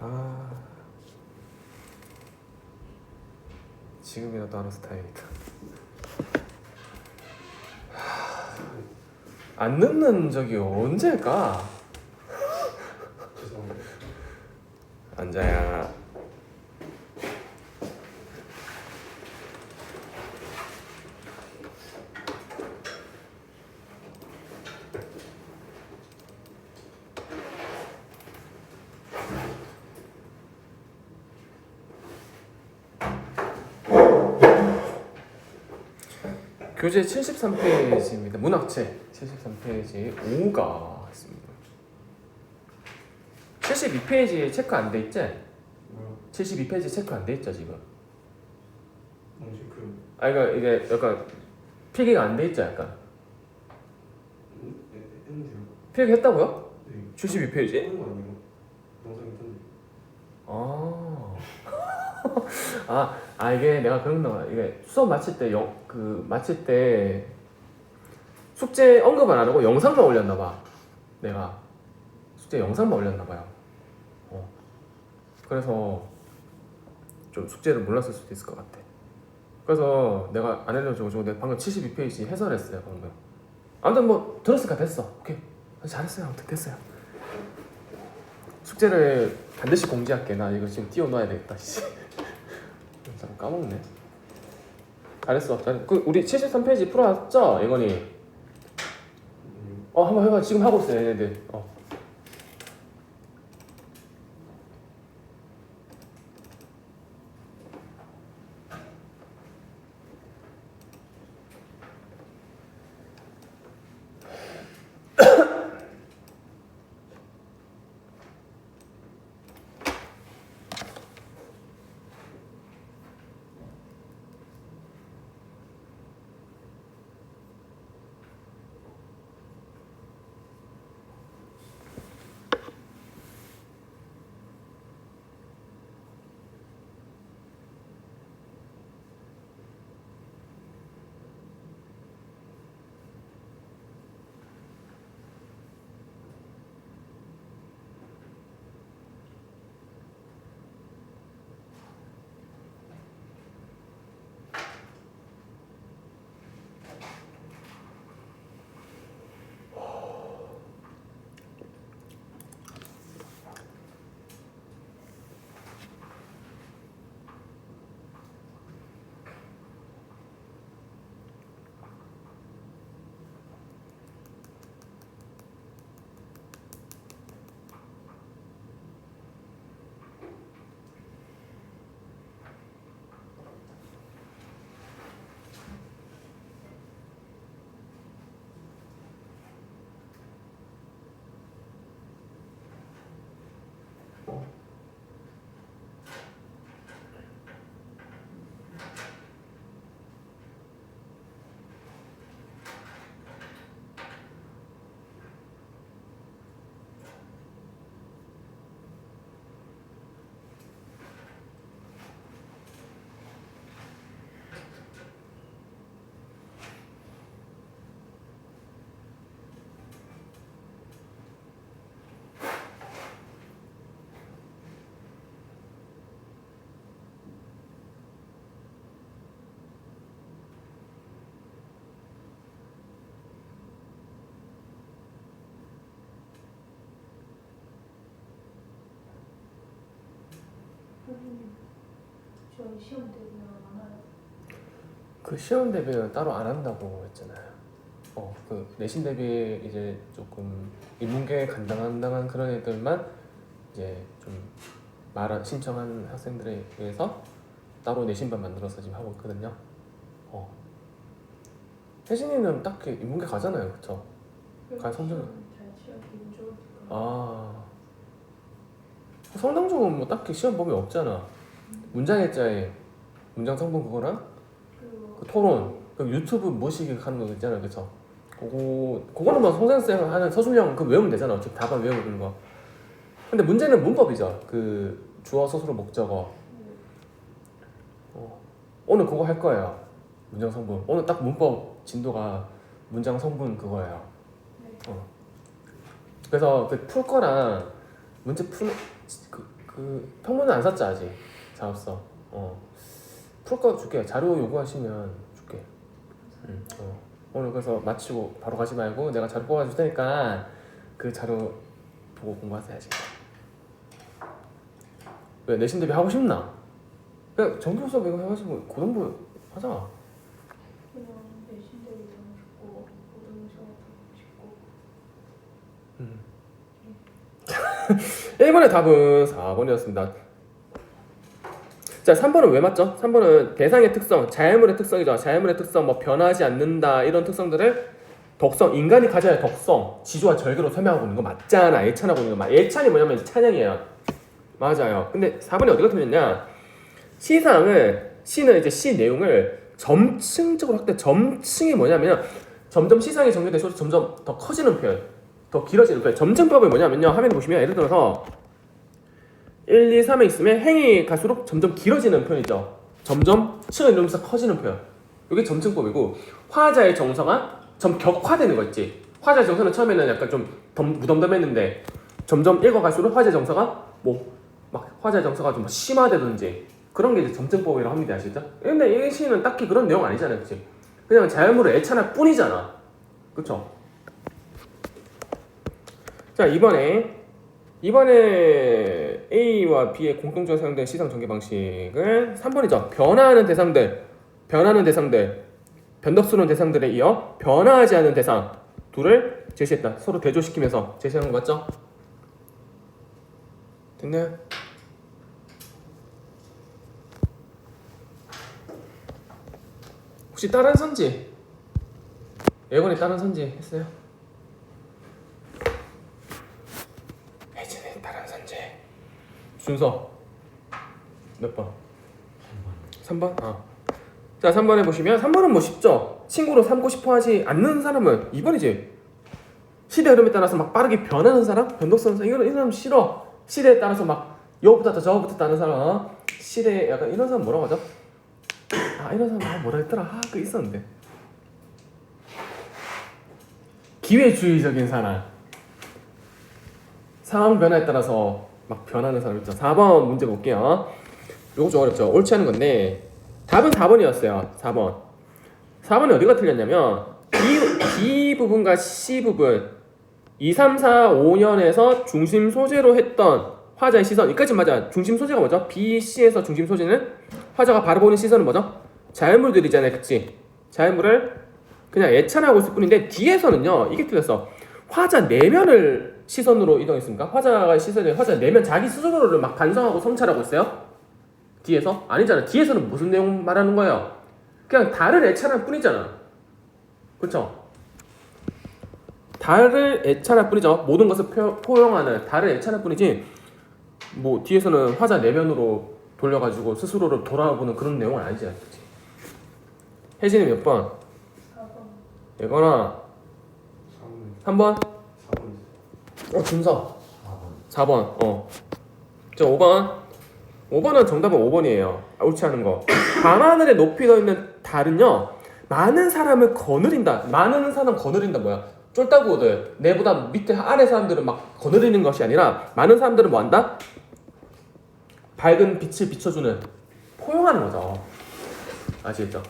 아, 지금이라도 알아서 다행이다. 안 늦는 적이 언제일까? 죄송합니다. 앉아야. 교재 73페이지입니다. 문학책 73페이지 5가 있습니다. 72페이지 체크 안 돼 있지? 뭐요? 72페이지 체크 안 돼 있죠 지금? 뭔지 그 아 이게 약간 필기가 안 돼 있죠 약간? 했는데요. 필기 했다고요? 네. 72페이지? 하는 거 아니에요? 영상이 떴는데. 이게 내가 그런 거 이게 수업 마칠 때 마칠 때 숙제 언급을 안 하고 영상만 올렸나 봐. 내가 숙제 영상만 올렸나 봐요. 그래서 좀 숙제를 몰랐을 수도 있을 것 같아. 그래서 내가 안 알려줘가지고 내가 방금 72페이지 해설했어요 방금. 아무튼 뭐 들었으니까 됐어. 오케이 잘했어요. 아무튼 됐어요. 숙제를 반드시 공지할게. 나 이거 지금 띄워놔야 되겠다. 잠깐 까먹네. 잘했어. 우리 73페이지 풀어왔죠? 이건이. 한번 해봐. 지금 하고 있어요 얘네들. 저희 시험 대비는 안 와요. 그 시험 대비는 따로 안 한다고 했잖아요. 그 내신 대비 이제 조금 인문계 간당한 그런 애들만 이제 좀 신청한 학생들에 의해서 따로 내신반 만들어서 지금 하고 있거든요. 혜진이는 딱히 인문계 가잖아요, 그쵸? 갈 성적은 잘 치러 기분 좋으니까. 성당중은 뭐 딱히 시험 범위 없잖아. 문장일자에 문장 성분 그거랑 그리고 그 토론, 그 유튜브 뭐시기 하는 거 있잖아요, 그쵸? 그거는 뭐 송선생 하는 서술형 그 외우면 되잖아. 어차피 답안 외우고 그런 거. 근데 문제는 문법이죠. 그 주어, 서술어, 목적어. 오늘 그거 할 거예요. 문장 성분. 오늘 딱 문법 진도가 문장 성분 그거예요. 네. 그래서 그 풀 거랑 문제 푸는 그 평문은 안 샀지 아직 작업서. 풀거 줄게. 자료 요구하시면 줄게. 오늘 그래서 마치고 바로 가지 말고 내가 자료 뽑아줄 테니까 그 자료 보고 공부하세요. 아시겠죠? 왜 내신 대비 하고 싶나? 그냥 정규 수업 이거 해가지고 고등부 하자. 그냥 내신 대비 하고 싶고 고등 수업 하고 싶고 1번의 답은 4번이었습니다. 자, 3번은 왜 맞죠? 3번은 대상의 특성, 자연물의 특성이죠. 자연물의 특성, 뭐 변하지 않는다 이런 특성들을 덕성, 인간이 가져야 할 덕성, 지조와 절개로 설명하고 있는 거 맞잖아. 예찬하고 있는 거 맞. 예찬이 뭐냐면 찬양이에요. 맞아요. 근데 4번이 어디가 틀렸냐? 시는 이제 시 내용을 점층적으로 확대. 점층이 뭐냐면 점점 시상이 전개돼서 점점 더 커지는 표현, 더 길어지는 표현. 점층법이 뭐냐면요. 화면에 보시면 예를 들어서 1, 2, 3에 있으면 행이 갈수록 점점 길어지는 표현이죠. 점점 층을 이루면서 커지는 표현. 이게 점층법이고, 화자의 정서가 좀 격화되는 거 있지. 화자의 정서는 처음에는 약간 좀 무덤덤했는데 점점 읽어갈수록 화자의 정서가 막 화자의 정서가 좀 심화되든지 그런 게 이제 점층법이라고 합니다. 아시죠? 근데 이 시는 딱히 그런 내용 아니잖아요. 그치? 그냥 자연물을 애찬할 뿐이잖아. 그쵸? 자, 이번에 A와 B의 공통적으로 사용된 시상 전개 방식은 3번이죠. 변화하는 대상들, 변덕스러운 대상들에 이어 변화하지 않는 대상 둘을 제시했다. 서로 대조시키면서 제시하는 거 맞죠? 됐나요? 혹시 다른 선지? 예건이 다른 선지 했어요? 혜진이 다른 선지 순서 몇 번? 3번? 자, 3번에 보시면 3번은 뭐 쉽죠? 친구로 삼고 싶어 하지 않는 사람은 2번이지. 시대 흐름에 따라서 막 빠르게 변하는 사람? 변덕스러운 사람? 이 사람 싫어. 시대에 따라서 막 여부터 저부터 하는 사람, 시대 약간 이런 사람 뭐라고 하죠? 이런 사람 뭐라 했더라? 그 있었는데. 기회주의적인 사람, 상황 변화에 따라서 막 변하는 사람 있죠. 4번 문제 볼게요. 요거 좀 어렵죠? 옳지 않은 건데 답은 4번이었어요. 4번이 어디가 틀렸냐면 B 부분과 C 부분 2, 3, 4, 5년에서 중심 소재로 했던 화자의 시선, 이까지 맞아. 중심 소재가 뭐죠? B, C에서 중심 소재는 화자가 바라보는 시선은 뭐죠? 자연물들이잖아요. 그치? 자연물을 그냥 예찬하고 있을 뿐인데 뒤에서는요, 이게 틀렸어. 화자 내면을 시선으로 이동했습니까? 화자 내면 자기 스스로를 막 반성하고 성찰하고 있어요? 뒤에서? 아니잖아. 뒤에서는 무슨 내용 말하는 거예요? 그냥 달을 애찬할 뿐이잖아. 그쵸? 달을 애찬할 뿐이죠. 모든 것을 포용하는 달을 애찬할 뿐이지 뭐 뒤에서는 화자 내면으로 돌려가지고 스스로를 돌아보는 그런 내용은 아니지. 그치? 혜진이 몇 번? 4번 예건아 3번? 4번 준서 4번. 저 5번은 정답은 5번이에요. 옳지 않은 거. 밤하늘에 높이 더 있는 달은요, 많은 사람을 거느린다. 많은 사람 거느린다 뭐야? 쫄따구들, 내보다 밑에 아래 사람들은 막 거느리는 것이 아니라 많은 사람들은 뭐 한다? 밝은 빛을 비춰주는, 포용하는 거죠. 아시겠죠?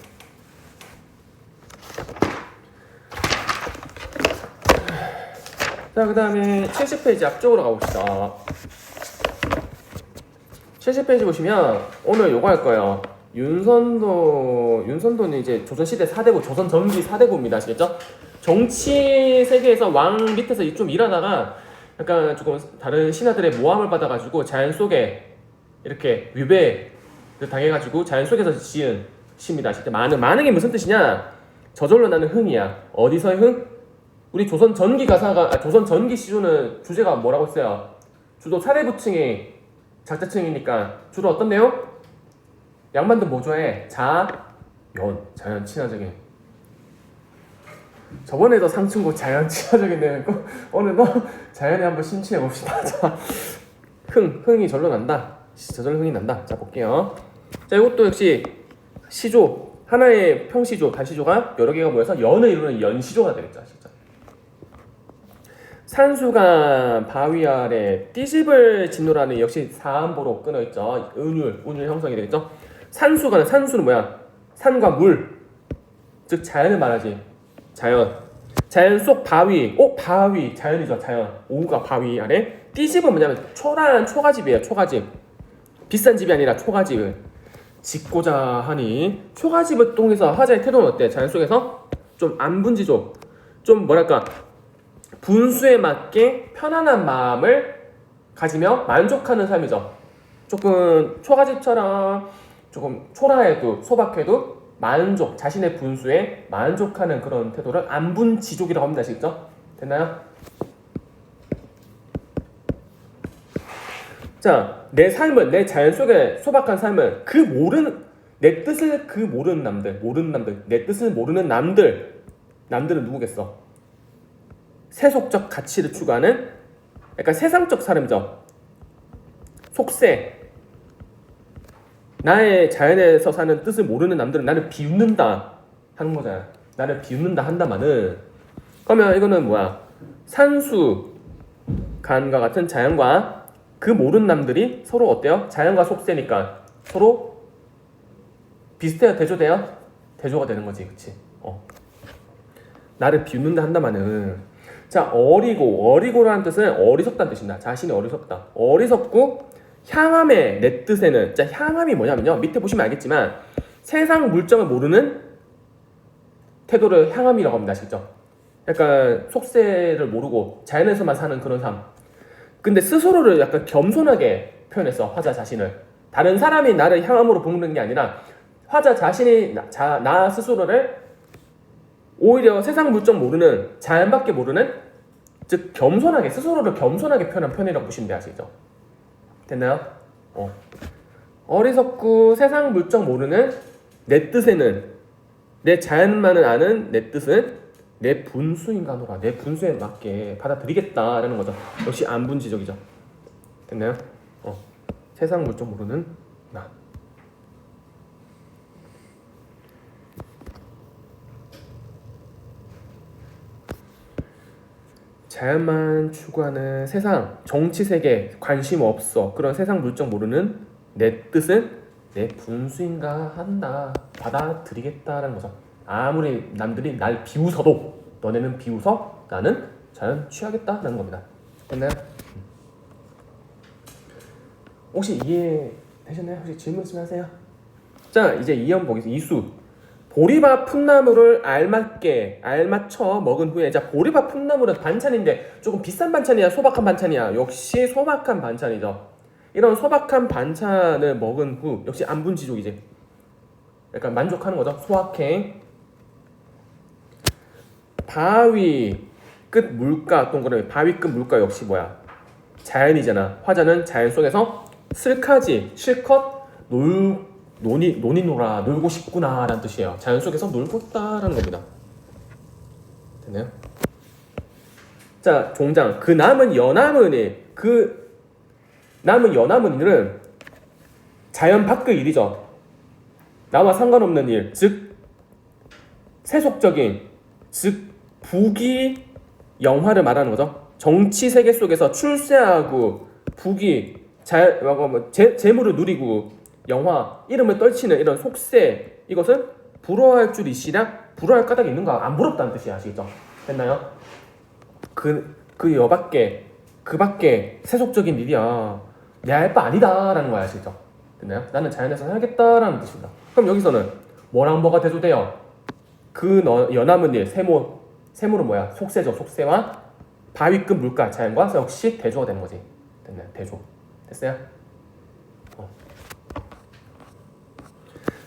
자, 그 다음에 70페이지 앞쪽으로 가봅시다. 70페이지 보시면 오늘 요거 할 거예요. 윤선도는 이제 조선시대 4대부, 조선 전기 4대부입니다. 아시겠죠? 정치 세계에서 왕 밑에서 좀 일하다가 약간 조금 다른 신하들의 모함을 받아가지고 자연 속에 이렇게 위배를 당해가지고 자연 속에서 지은 시입니다. 아시죠? 만흥이 무슨 뜻이냐? 저절로 나는 흥이야. 어디서의 흥? 우리 조선 전기 가사가, 조선 전기 시조는 주제가 뭐라고 했어요? 주로 사대부층이 작자층이니까 주로 어떤 내용? 양반들 뭐 좋아해? 자연 친화적인. 저번에도 상충고 자연 친화적인 내용이고 오늘도 자연에 한번 심취해 봅시다. 자, 흥이 절로 난다. 저절로 흥이 난다. 자, 볼게요. 자, 이것도 역시 시조, 하나의 평시조, 달시조가 여러 개가 모여서 연을 이루는 연시조가 되겠죠. 진짜. 산수간 바위 아래 띠집을 짓노라는 역시 사음보로 끊어있죠. 운율 형성이 되겠죠. 산수는 뭐야? 산과 물, 즉 자연을 말하지. 자연 속 바위, 바위 자연이죠. 자연. 오가 바위 아래. 띠집은 뭐냐면 초라한 초가집이에요. 초가집. 비싼 집이 아니라 초가집을 짓고자 하니, 초가집을 통해서 화자의 태도는 어때? 자연 속에서 좀 안분지족, 좀 뭐랄까 분수에 맞게 편안한 마음을 가지며 만족하는 삶이죠. 조금 초가집처럼 조금 초라해도 소박해도 만족, 자신의 분수에 만족하는 그런 태도를 안분지족이라고 합니다. 아시겠죠? 됐나요? 자, 내 삶은, 내 자연 속의 소박한 삶은 내 뜻을 모르는 남들, 내 뜻을 모르는 남들은 누구겠어? 세속적 가치를 추구하는 약간 세상적 사람이죠. 속세. 나의 자연에서 사는 뜻을 모르는 남들은 나를 비웃는다 하는 거잖아. 나를 비웃는다 한다마는, 그러면 이거는 뭐야? 산수 간과 같은 자연과 그 모르는 남들이 서로 어때요? 자연과 속세니까 서로 비슷해요? 대조돼요? 대조가 되는 거지, 그치? 나를 비웃는다 한다마는, 자, 어리고라는 뜻은 어리석다는 뜻입니다. 자신이 어리석다. 어리석고 향함의 내 뜻에는, 자, 향함이 뭐냐면요, 밑에 보시면 알겠지만 세상 물정을 모르는 태도를 향함이라고 합니다. 아시죠? 약간 속세를 모르고 자연에서만 사는 그런 삶. 근데 스스로를 약간 겸손하게 표현했어. 화자 자신을. 다른 사람이 나를 향함으로 보는 게 아니라 화자 자신이 나 스스로를 오히려 세상 물정 모르는, 자연밖에 모르는, 즉 겸손하게, 스스로를 겸손하게 표현한 편이라고 보시면 돼요. 아시죠? 됐나요? 어리석고 세상 물정 모르는 내 뜻에는, 내 자연만을 아는 내 뜻은 내 분수인가노라. 내 분수에 맞게 받아들이겠다라는 거죠. 역시 안분지족이죠. 됐나요? 세상 물정 모르는 나. 자연만 추구하는 세상, 정치 세계 관심 없어. 그런 세상 물정 모르는 내 뜻은 내 분수인가 한다. 받아들이겠다라는 거죠. 아무리 남들이 날 비웃어도 너네는 비웃어? 나는 자연 취하겠다라는 겁니다. 됐나요? 혹시 이해되셨나요? 혹시 질문 있으면 하세요. 자, 이제 이연 보겠습니다. 이수. 보리밥 풋나물을 알맞춰 먹은 후에, 자, 보리밥 풋나물은 반찬인데 조금 비싼 반찬이야, 소박한 반찬이야? 역시 소박한 반찬이죠. 이런 소박한 반찬을 먹은 후 역시 안분지족이지. 약간 만족하는 거죠. 소확행. 바위 끝 물가 동그라미. 바위 끝 물가 역시 뭐야? 자연이잖아. 화자는 자연 속에서 슬카지 실컷 놀아 놀고 싶구나 라는 뜻이에요. 자연 속에서 놀고 있다라는 겁니다. 됐나요? 자, 종장. 그 남은 연함은일은 자연 밖의 일이죠. 나와 상관없는 일, 즉 세속적인, 즉 부귀 영화를 말하는 거죠. 정치 세계 속에서 출세하고 부귀, 재물을 누리고 영화, 이름을 떨치는 이런 속세, 이것은 부러워할 줄이시라 부러워할 까닭이 있는가? 안 부럽다는 뜻이야. 아시겠죠? 됐나요? 그 밖에 세속적인 일이야. 내 할 바 아니다라는 거야. 아시겠죠? 됐나요? 나는 자연에서 살겠다라는 뜻입니다. 그럼 여기서는 뭐랑 뭐가 대조돼요? 연함은 일, 세모는 뭐야? 속세죠. 속세와 바위끝 물가, 자연과 역시 대조가 되는 거지. 됐나요? 대조. 됐어요?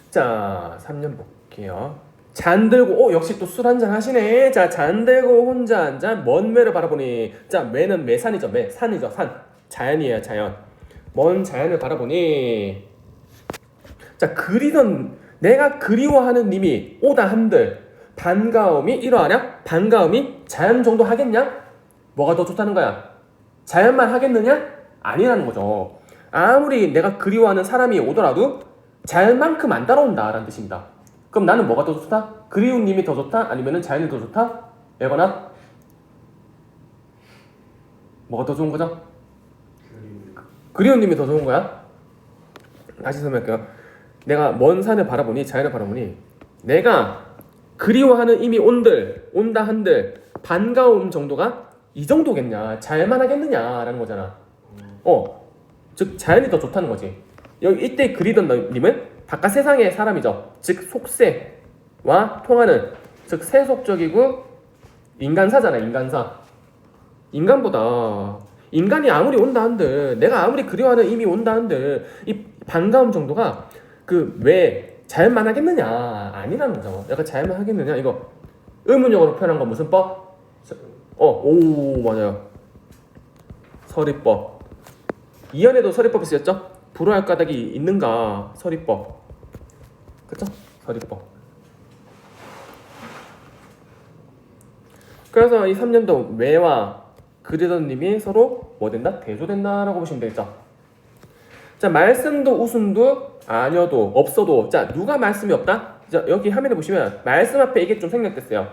자, 3년 볼게요. 잔들고, 역시 또 술 한잔 하시네. 자, 잔들고 혼자 앉아 먼 매를 바라보니, 자, 매는 매산이죠. 산이죠. 산. 자연이에요. 자연. 먼 자연을 바라보니, 자, 내가 그리워하는 님이 오다 한들 반가움이 이러하냐? 반가움이 자연 정도 하겠냐? 뭐가 더 좋다는 거야? 자연만 하겠느냐? 아니라는 거죠. 아무리 내가 그리워하는 사람이 오더라도 자연만큼 안 따라온다라는 뜻입니다. 그럼 나는 뭐가 더 좋다? 그리운 님이 더 좋다? 아니면 자연이 더 좋다? 예거나 뭐가 더 좋은 거죠? 그림. 그리운 님이 더 좋은 거야? 다시 설명할게요. 내가 먼 산을 바라보니, 자연을 바라보니, 내가 그리워하는 이미 온들, 온다 한들 반가움 정도가 이 정도겠냐, 잘만 하겠느냐라는 거잖아. 즉 자연이 더 좋다는 거지. 여기 이때 그리던 님은 바깥 세상의 사람이죠. 즉 속세와 통하는, 즉 세속적이고 인간사잖아. 인간사. 인간보다, 인간이 아무리 온다 한들, 내가 아무리 그리워하는 이미 온다 한들 이 반가움 정도가 그 왜 자연만 하겠느냐 아니라는 거죠. 약간 자연만 하겠느냐, 이거 의문용어로 표현한 건 무슨 법? 오 맞아요. 서리법. 이연에도 서리법이 쓰였죠? 불허할 까닭이 있는가, 서리법. 그쵸? 서리법. 그래서 이 3년도 외와 그리던 님이 서로 뭐 된다? 대조된다라고 보시면 되겠죠. 자, 말씀도 웃음도 아니어도 없어도, 자 누가 말씀이 없다? 자, 여기 화면에 보시면 말씀 앞에 이게 좀 생략됐어요.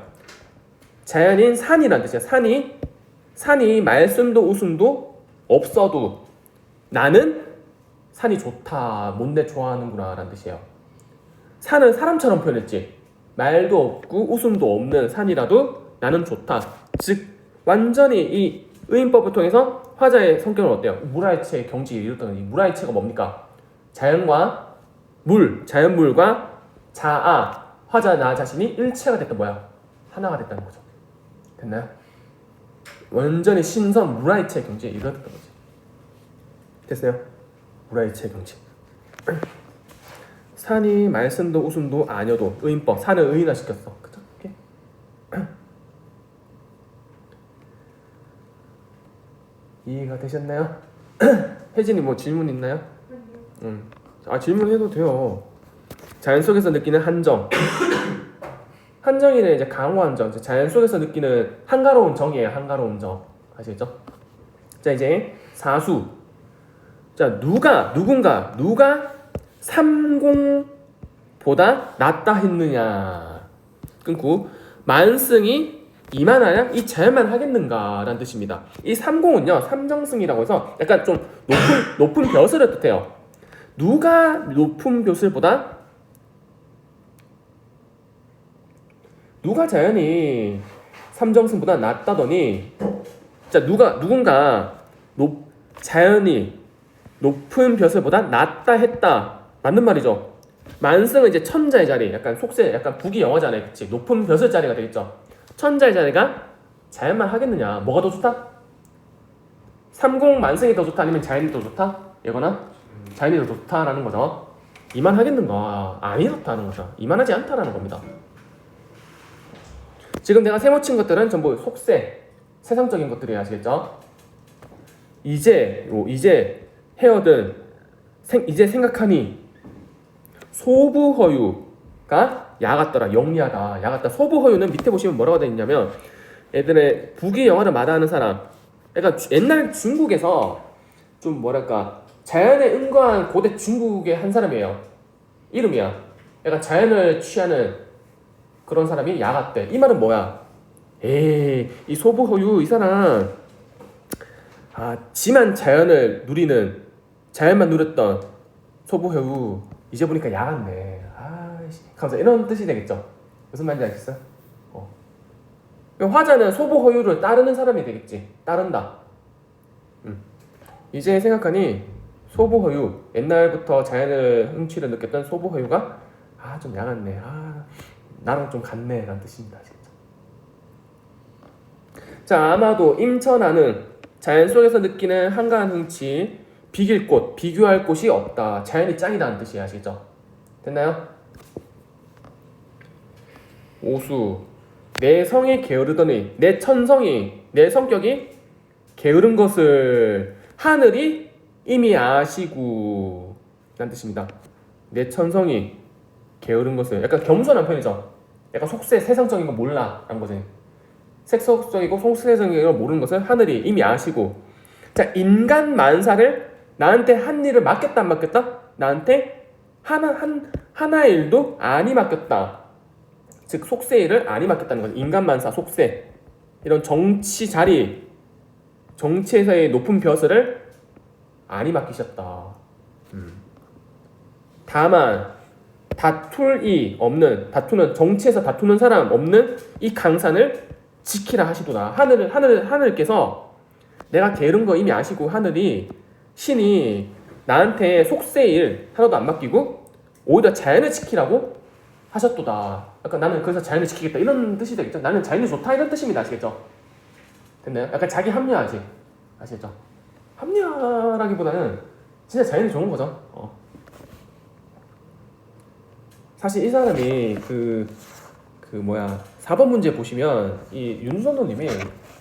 자연인 산이라는 뜻이야. 산이 말씀도 웃음도 없어도 나는 산이 좋다, 못내 좋아하는구나 라는 뜻이에요. 산은 사람처럼 표현했지. 말도 없고 웃음도 없는 산이라도 나는 좋다. 즉 완전히 이 의인법을 통해서 화자의 성격은 어때요? 물화일체의 경지에 이르렀다는, 이 물화일체가 뭡니까? 자연과 물, 자연물과 자아, 화자 나 자신이 일체가 됐다. 뭐야? 하나가 됐다는 거죠. 됐나요? 완전히 신선 물화일체의 경지에 이르렀다는 거지. 됐어요? 물화일체의 경지. 산이 말씀도 웃음도 아니어도 의인법, 산을 의인화 시켰어. 그쵸? 오케이? 이해가 되셨나요? 혜진이 뭐 질문 있나요? 질문해도 돼요. 자연 속에서 느끼는 한정. 한정이는 이제 강화한 정. 자연 속에서 느끼는 한가로운 정이에요. 한가로운 정. 아시겠죠? 자, 이제 사수. 자, 누가 30보다 낫다 했느냐. 끊고 만승이 이만하냐? 이 자연만 하겠는가? 라는 뜻입니다. 이 30은요, 삼정승이라고 해서 약간 좀 높은 벼슬을 뜻해요. 누가 높은 벼슬보다, 누가 자연이 삼정승보다 낫다더니, 자, 누군가 자연이 높은 벼슬보다 낫다 했다. 맞는 말이죠. 만승은 이제 천자의 자리, 약간 속세, 약간 부귀영화잖아요. 그치? 높은 벼슬 자리가 되겠죠. 천자의 자리가 자연만 하겠느냐? 뭐가 더 좋다? 30 만승이 더 좋다? 아니면 자연이 더 좋다? 이거나 자연이 더 좋다라는 거죠. 이만 하겠는가? 아니렇다는 거죠. 이만하지 않다라는 겁니다. 지금 내가 세모친 것들은 전부 속세, 세상적인 것들이 아시겠죠? 이제 헤어든 이제 생각하니 소부허유가 야같더라. 영리하다. 야같다. 소부허유는 밑에 보시면 뭐라고 되어 있냐면 애들의 부귀영화를 마다하는 사람. 그러니까 옛날 중국에서 좀 뭐랄까 자연에 은거한 고대 중국의 한 사람이에요. 이름이야. 그러니까 자연을 취하는 그런 사람이 야같대. 이 말은 뭐야? 이 소부허유 이 사람 지만 자연을 누리는, 자연만 누렸던 소부허유 이제 보니까 야같네. 감사. 이런 뜻이 되겠죠. 무슨 말인지 알겠어요? 화자는 소부허유를 따르는 사람이 되겠지. 따른다. 이제 생각하니 소부허유, 옛날부터 자연을 흥취를 느꼈던 소부허유가 좀 야같네. 나랑 좀 같네 라는 뜻입니다. 아시겠죠? 자, 아마도 임천하는 자연 속에서 느끼는 한가한 흥치, 비길 곳, 비교할 곳이 없다. 자연이 짱이다는 뜻이에요. 아시겠죠? 됐나요? 오수. 내 성이 게으르더니, 내 천성이, 내 성격이 게으른 것을 하늘이 이미 아시고 라는 뜻입니다. 내 천성이 게으른 것을, 약간 겸손한 편이죠. 약간 속세, 세상적인 거 몰라 라는 거지. 색속적이고 속세적인 걸 모르는 것을 하늘이 이미 아시고. 자, 인간 만사를 나한테 한 일을 맡겼다 안 맡겼다? 나한테 하나의 일도 아니 맡겼다. 즉 속세 일을 아니 맡겼다는 거죠. 인간 만사, 속세, 이런 정치 자리, 정치에서의 높은 벼슬을 안이 맡기셨다. 다만 다투는 정치에서 다투는 사람 없는 이 강산을 지키라 하시도다. 하늘께서 내가 게으른 거 이미 아시고 신이 나한테 속세일 하나도 안 맡기고 오히려 자연을 지키라고 하셨도다. 약간 나는 그래서 자연을 지키겠다 이런 뜻이 되겠죠. 나는 자연이 좋다 이런 뜻입니다. 아시겠죠? 됐나요? 약간 자기 합리화하지. 아시겠죠? 합리화라기보다는 진짜 자연이 좋은 거죠. 사실 이 사람이 4번 문제 보시면 이 윤선호님이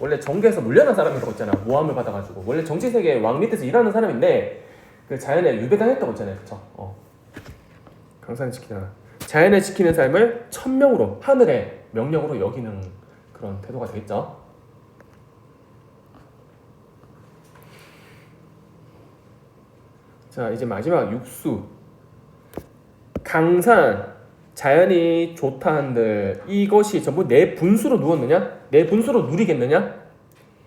원래 정계에서 물려난 사람이라고 했잖아. 모함을 받아가지고 원래 정치 세계 왕 밑에서 일하는 사람인데 그 자연에 유배당했다고 했잖아요. 그쵸? 강산을 지키라. 자연을 지키는 삶을 천명으로 하늘의 명령으로 여기는 그런 태도가 되겠죠. 자, 이제 마지막 육수. 강산, 자연이 좋다 한들 이것이 전부 내 분수로 누웠느냐? 내 분수로 누리겠느냐?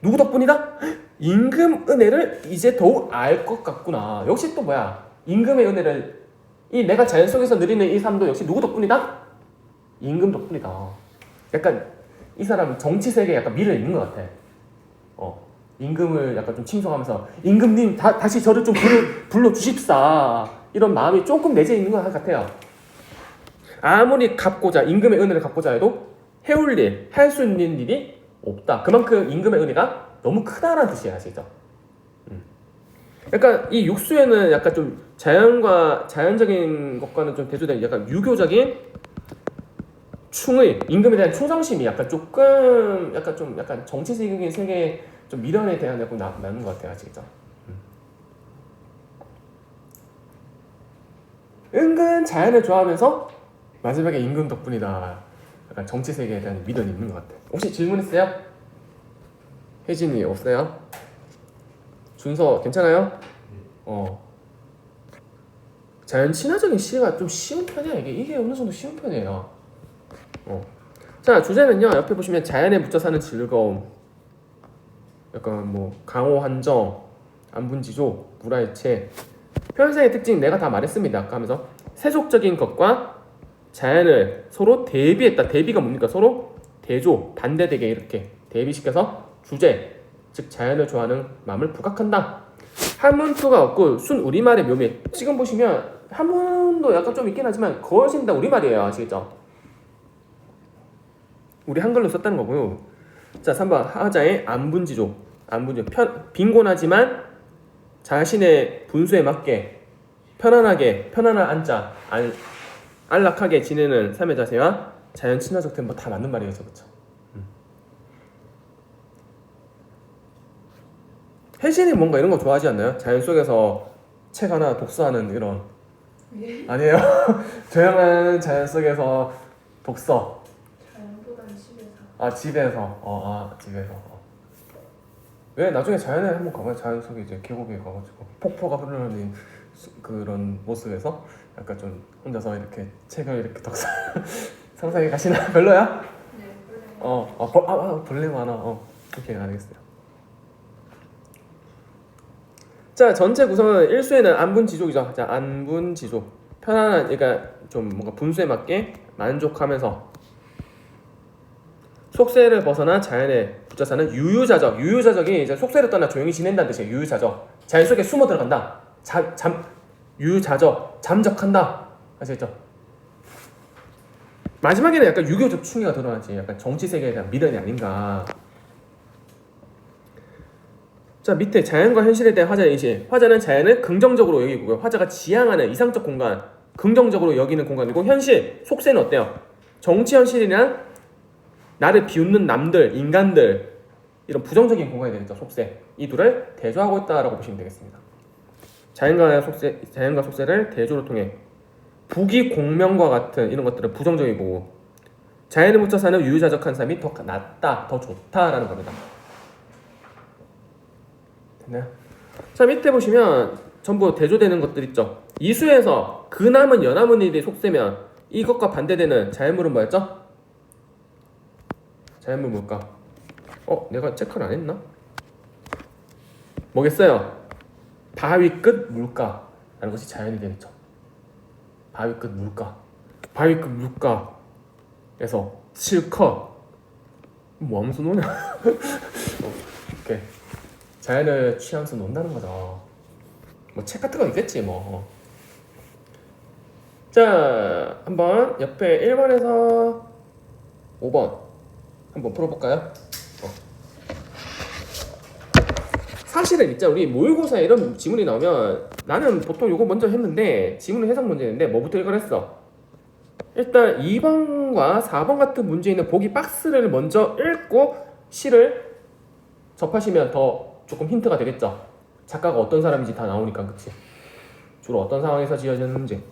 누구 덕분이다? 임금 은혜를 이제 더욱 알 것 같구나. 역시 또 뭐야? 임금의 은혜를 이 내가 자연 속에서 누리는 이 삶도 역시 누구 덕분이다? 임금 덕분이다. 약간 이 사람 정치 세계에 약간 미래 있는 것 같아. 임금을 약간 좀 칭송하면서 임금님 다시 저를 좀 불러 주십사. 이런 마음이 조금 내재 있는 것 같아요. 아무리 갚고자 임금의 은혜를 갚고자 해도 할 수 있는 일이 없다. 그만큼 임금의 은혜가 너무 크다라는 뜻이에요. 아시죠? 약간 이 육수에는 약간 좀 자연적인 것과는 좀 대조된 약간 유교적인 임금에 대한 충성심이 약간 정치적인 세계의 좀 미련에 대한 약간 나는 것 같아요. 아시겠죠? 은근 자연을 좋아하면서 마지막에 임금 덕분이다. 약간 정치 세계에 대한 미련이 있는 것 같아. 혹시 질문 있어요? 혜진이 없어요? 준서 괜찮아요? 자연 친화적인 시가 좀 쉬운 편이야. 이게 어느 정도 쉬운 편이에요. 자, 주제는요. 옆에 보시면 자연에 묻혀 사는 즐거움. 약간 강호 한정, 안분지조, 무라일체. 표현상의 특징 내가 다 말했습니다. 아까 하면서 세속적인 것과 자연을 서로 대비했다. 대비가 뭡니까? 서로 대조, 반대되게 이렇게 대비시켜서 주제, 즉 자연을 좋아하는 마음을 부각한다. 한문투가 없고 순 우리말의 묘미. 지금 보시면 한문도 약간 좀 있긴 하지만 거의 다 우리말이에요. 아시겠죠? 우리 한글로 썼다는 거고요. 자, 3번 하자의 안분지조. 빈곤하지만 자신의 분수에 맞게 편안한 앉자, 안락하게 지내는 삶의 자세와 자연 친화적 템포 다 맞는 말이에요. 그렇죠? 혜진이 뭔가 이런 거 좋아하지 않나요? 자연 속에서 책 하나 독서하는 이런. 예. 아니에요? 조용한 자연 속에서 독서. 자연보다는 집에서. 집에서. 왜 나중에 자연에 한번 가봐요. 자연 속에 이제 계곡에 가가지고 폭포가 흐르는 그런 모습에서 약간 좀 혼자서 이렇게 책을 이렇게 독서 상상해 가시나? 별로야? 네, 그래요. 벌레 많아. 오케이, 알겠어요. 자, 전체 구성은 1수에는 안분지족이죠. 자, 안분지족. 편안한, 그러니까 좀 뭔가 분수에 맞게 만족하면서 속세를 벗어나 자연에 붙여 사는 유유자적. 유유자적이 이제 속세를 떠나 조용히 지낸다는 뜻이에요. 유유자적. 자연 속에 숨어 들어간다. 유유자적. 잠적한다. 아시겠죠? 마지막에는 약간 유교적 충의가 드러나지. 약간 정치 세계에 대한 미련이 아닌가. 자, 밑에 자연과 현실에 대한 화자의 인식. 화자는 자연을 긍정적으로 여기고요. 화자가 지향하는 이상적 공간, 긍정적으로 여기는 공간이고, 현실, 속세는 어때요? 정치 현실이랑 나를 비웃는 남들, 인간들, 이런 부정적인 공간이 되겠죠. 속세. 이 둘을 대조하고 있다라고 보시면 되겠습니다. 자연과 속세를 대조를 통해 부귀 공명과 같은 이런 것들은 부정적이고, 자연에 묻혀 사는 유유자적한 삶이 더 낫다, 더 좋다라는 겁니다. 됐나요? 자, 밑에 보시면 전부 대조되는 것들 있죠. 이수에서 근함은 연함은 일이 속세면 이것과 반대되는 자연물은 뭐였죠? 자연물 뭘까? 내가 체크를 안 했나? 뭐겠어요? 바위 끝 물가라는 것이 자연이 되겠죠. 바위 끝 물가. 바위 끝 물가에서 실컷 뭐 하면서 노냐? 이렇게 자연을 취하면서 논다는 거죠. 뭐 책 같은 거 있겠지 뭐. 자, 한번 옆에 1번에서 5번 한번 풀어볼까요? 사실은 있잖아, 우리 모의고사에 이런 지문이 나오면 나는 보통 요거 먼저 했는데 지문은 해석 문제인데 뭐부터 읽으라 했어? 일단 2번과 4번 같은 문제에는 보기 박스를 먼저 읽고 시를 접하시면 더 조금 힌트가 되겠죠. 작가가 어떤 사람인지 다 나오니까. 그치? 주로 어떤 상황에서 지어졌는지.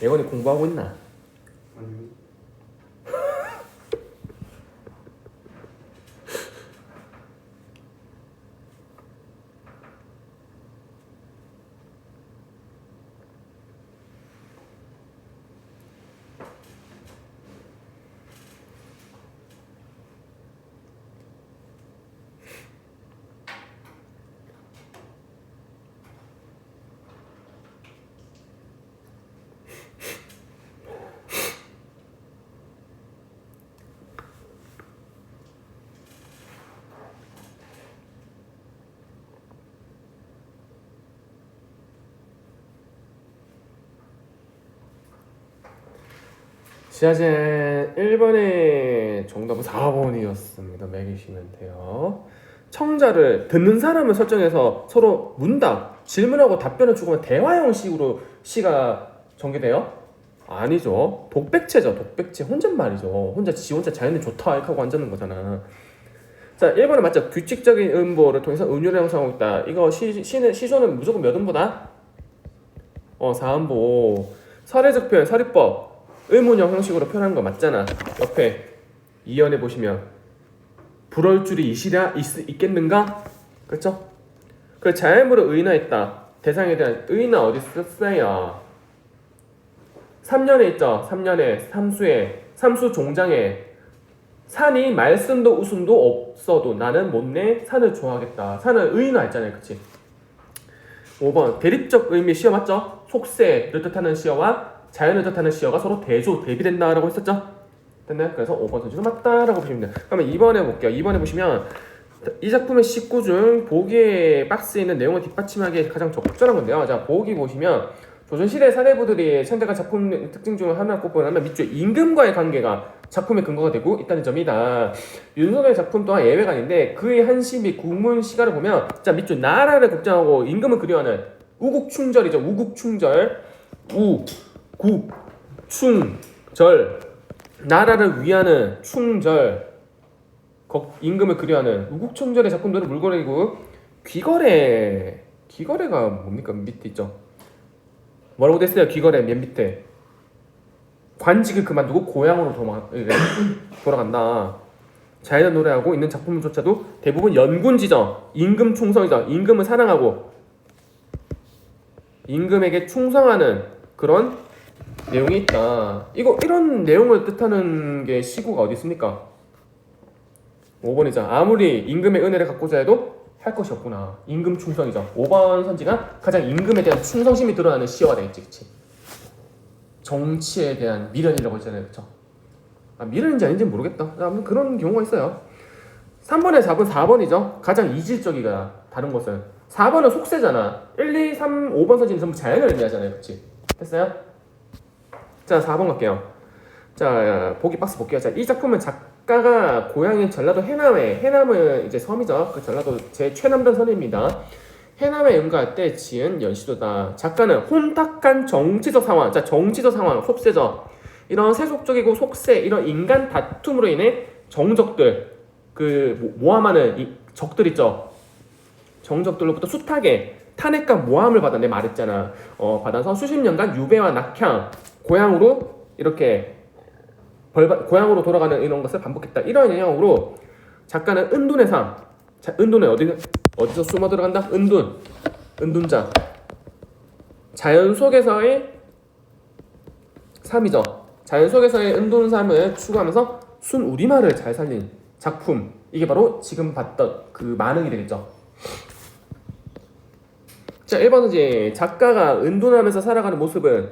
예건이 공부하고 있나? 아니요. 지하제 1번의 정답은 4번이었습니다. 매기시면 돼요. 청자를 듣는 사람을 설정해서 서로 문답, 질문하고 답변을 주고면 대화 형식으로 시가 전개돼요? 아니죠. 독백체죠. 독백체. 혼잣말이죠. 지 혼자 자연이 좋다 이렇게 하고 앉는 거잖아. 자, 1번은 맞죠. 규칙적인 음보를 통해서 은유를 형성하고 있다. 이거 시조는 무조건 몇 음보다? 4음보. 사례적 표현, 사리법. 의문형 형식으로 표현한 거 맞잖아. 옆에 2연에 보시면 불얼 줄이 있겠는가? 그렇죠? 그 자연물을 의인화했다. 대상에 대한 의인화 어디 썼어요? 3년에 있죠. 3년에 삼수 종장에 산이 말씀도 웃음도 없어도 나는 못내 산을 좋아하겠다. 산을 의인화했잖아요. 그치? 5번 대립적 의미 시어 맞죠? 속세를 뜻하는 시어와 자연을 뜻하는 시어가 서로 대비된다라고 했었죠? 됐나요? 그래서 5번 선지도 맞다라고 보시면 돼요. 그러면 2번에 볼게요. 2번에 보시면 이 작품의 식구 중 보기의 박스에 있는 내용을 뒷받침하기에 가장 적절한 건데요. 자, 보기 보시면 조선시대 사대부들이 선택한 작품 특징 중 하나 꼽으면 밑줄 임금과의 관계가 작품의 근거가 되고 있다는 점이다. 윤석열의 작품 또한 예외가 아닌데 그의 한시 및 국문 시가를 보면 자, 밑줄 나라를 걱정하고 임금을 그리워하는 우국충절이죠. 우국충절 국, 충, 절 나라를 위하는 충절 임금을 그리워하는 우국충절의 작품들은 물거리고 귀거래가 뭡니까? 밑에 있죠. 뭐라고 됐어요? 귀거래 맨 밑에 관직을 그만두고 고향으로 돌아간다. 자연을 노래하고 있는 작품조차도 대부분 연군지정 임금 충성이죠. 임금을 사랑하고 임금에게 충성하는 그런 내용이 있다. 이런 내용을 뜻하는 게 시구가 어디 있습니까? 5번이죠. 아무리 임금의 은혜를 갖고자 해도 할 것이 없구나. 임금 충성이죠. 5번 선지가 가장 임금에 대한 충성심이 드러나는 시어가 되겠지. 그치? 정치에 대한 미련이라고 했잖아요. 그쵸? 미련인지 아닌지 모르겠다. 아무튼 그런 경우가 있어요. 3번에 4번이죠. 가장 이질적이가 다른 것은 4번은 속세잖아. 1, 2, 3, 5번 선지는 전부 자연을 의미하잖아요. 그치? 됐어요? 자, 4번 갈게요. 자, 보기 박스 볼게요. 자, 이 작품은 작가가 고향인 전라도 해남은 이제 섬이죠. 그 전라도 제 최남단 선입니다. 해남에 응가할 때 지은 연시도다. 작가는 혼탁한 정치적 상황, 자, 정치적 상황, 속세죠. 이런 세속적이고 속세, 이런 인간 다툼으로 인해 정적들, 그 모함하는 이 적들 있죠. 정적들로부터 숱하게 탄핵과 모함을 받아. 내 말했잖아. 받아서 수십 년간 유배와 낙향, 고향으로 이렇게 고향으로 돌아가는 이런 것을 반복했다. 이런 영향으로 작가는 은둔의 삶. 자, 은둔은 어디서 숨어 들어간다? 은둔자. 자연 속에서의 삶이죠. 자연 속에서의 은둔 삶을 추구하면서 순 우리말을 잘 살린 작품. 이게 바로 지금 봤던 그 만흥이 되겠죠. 자, 1번은 작가가 은둔하면서 살아가는 모습은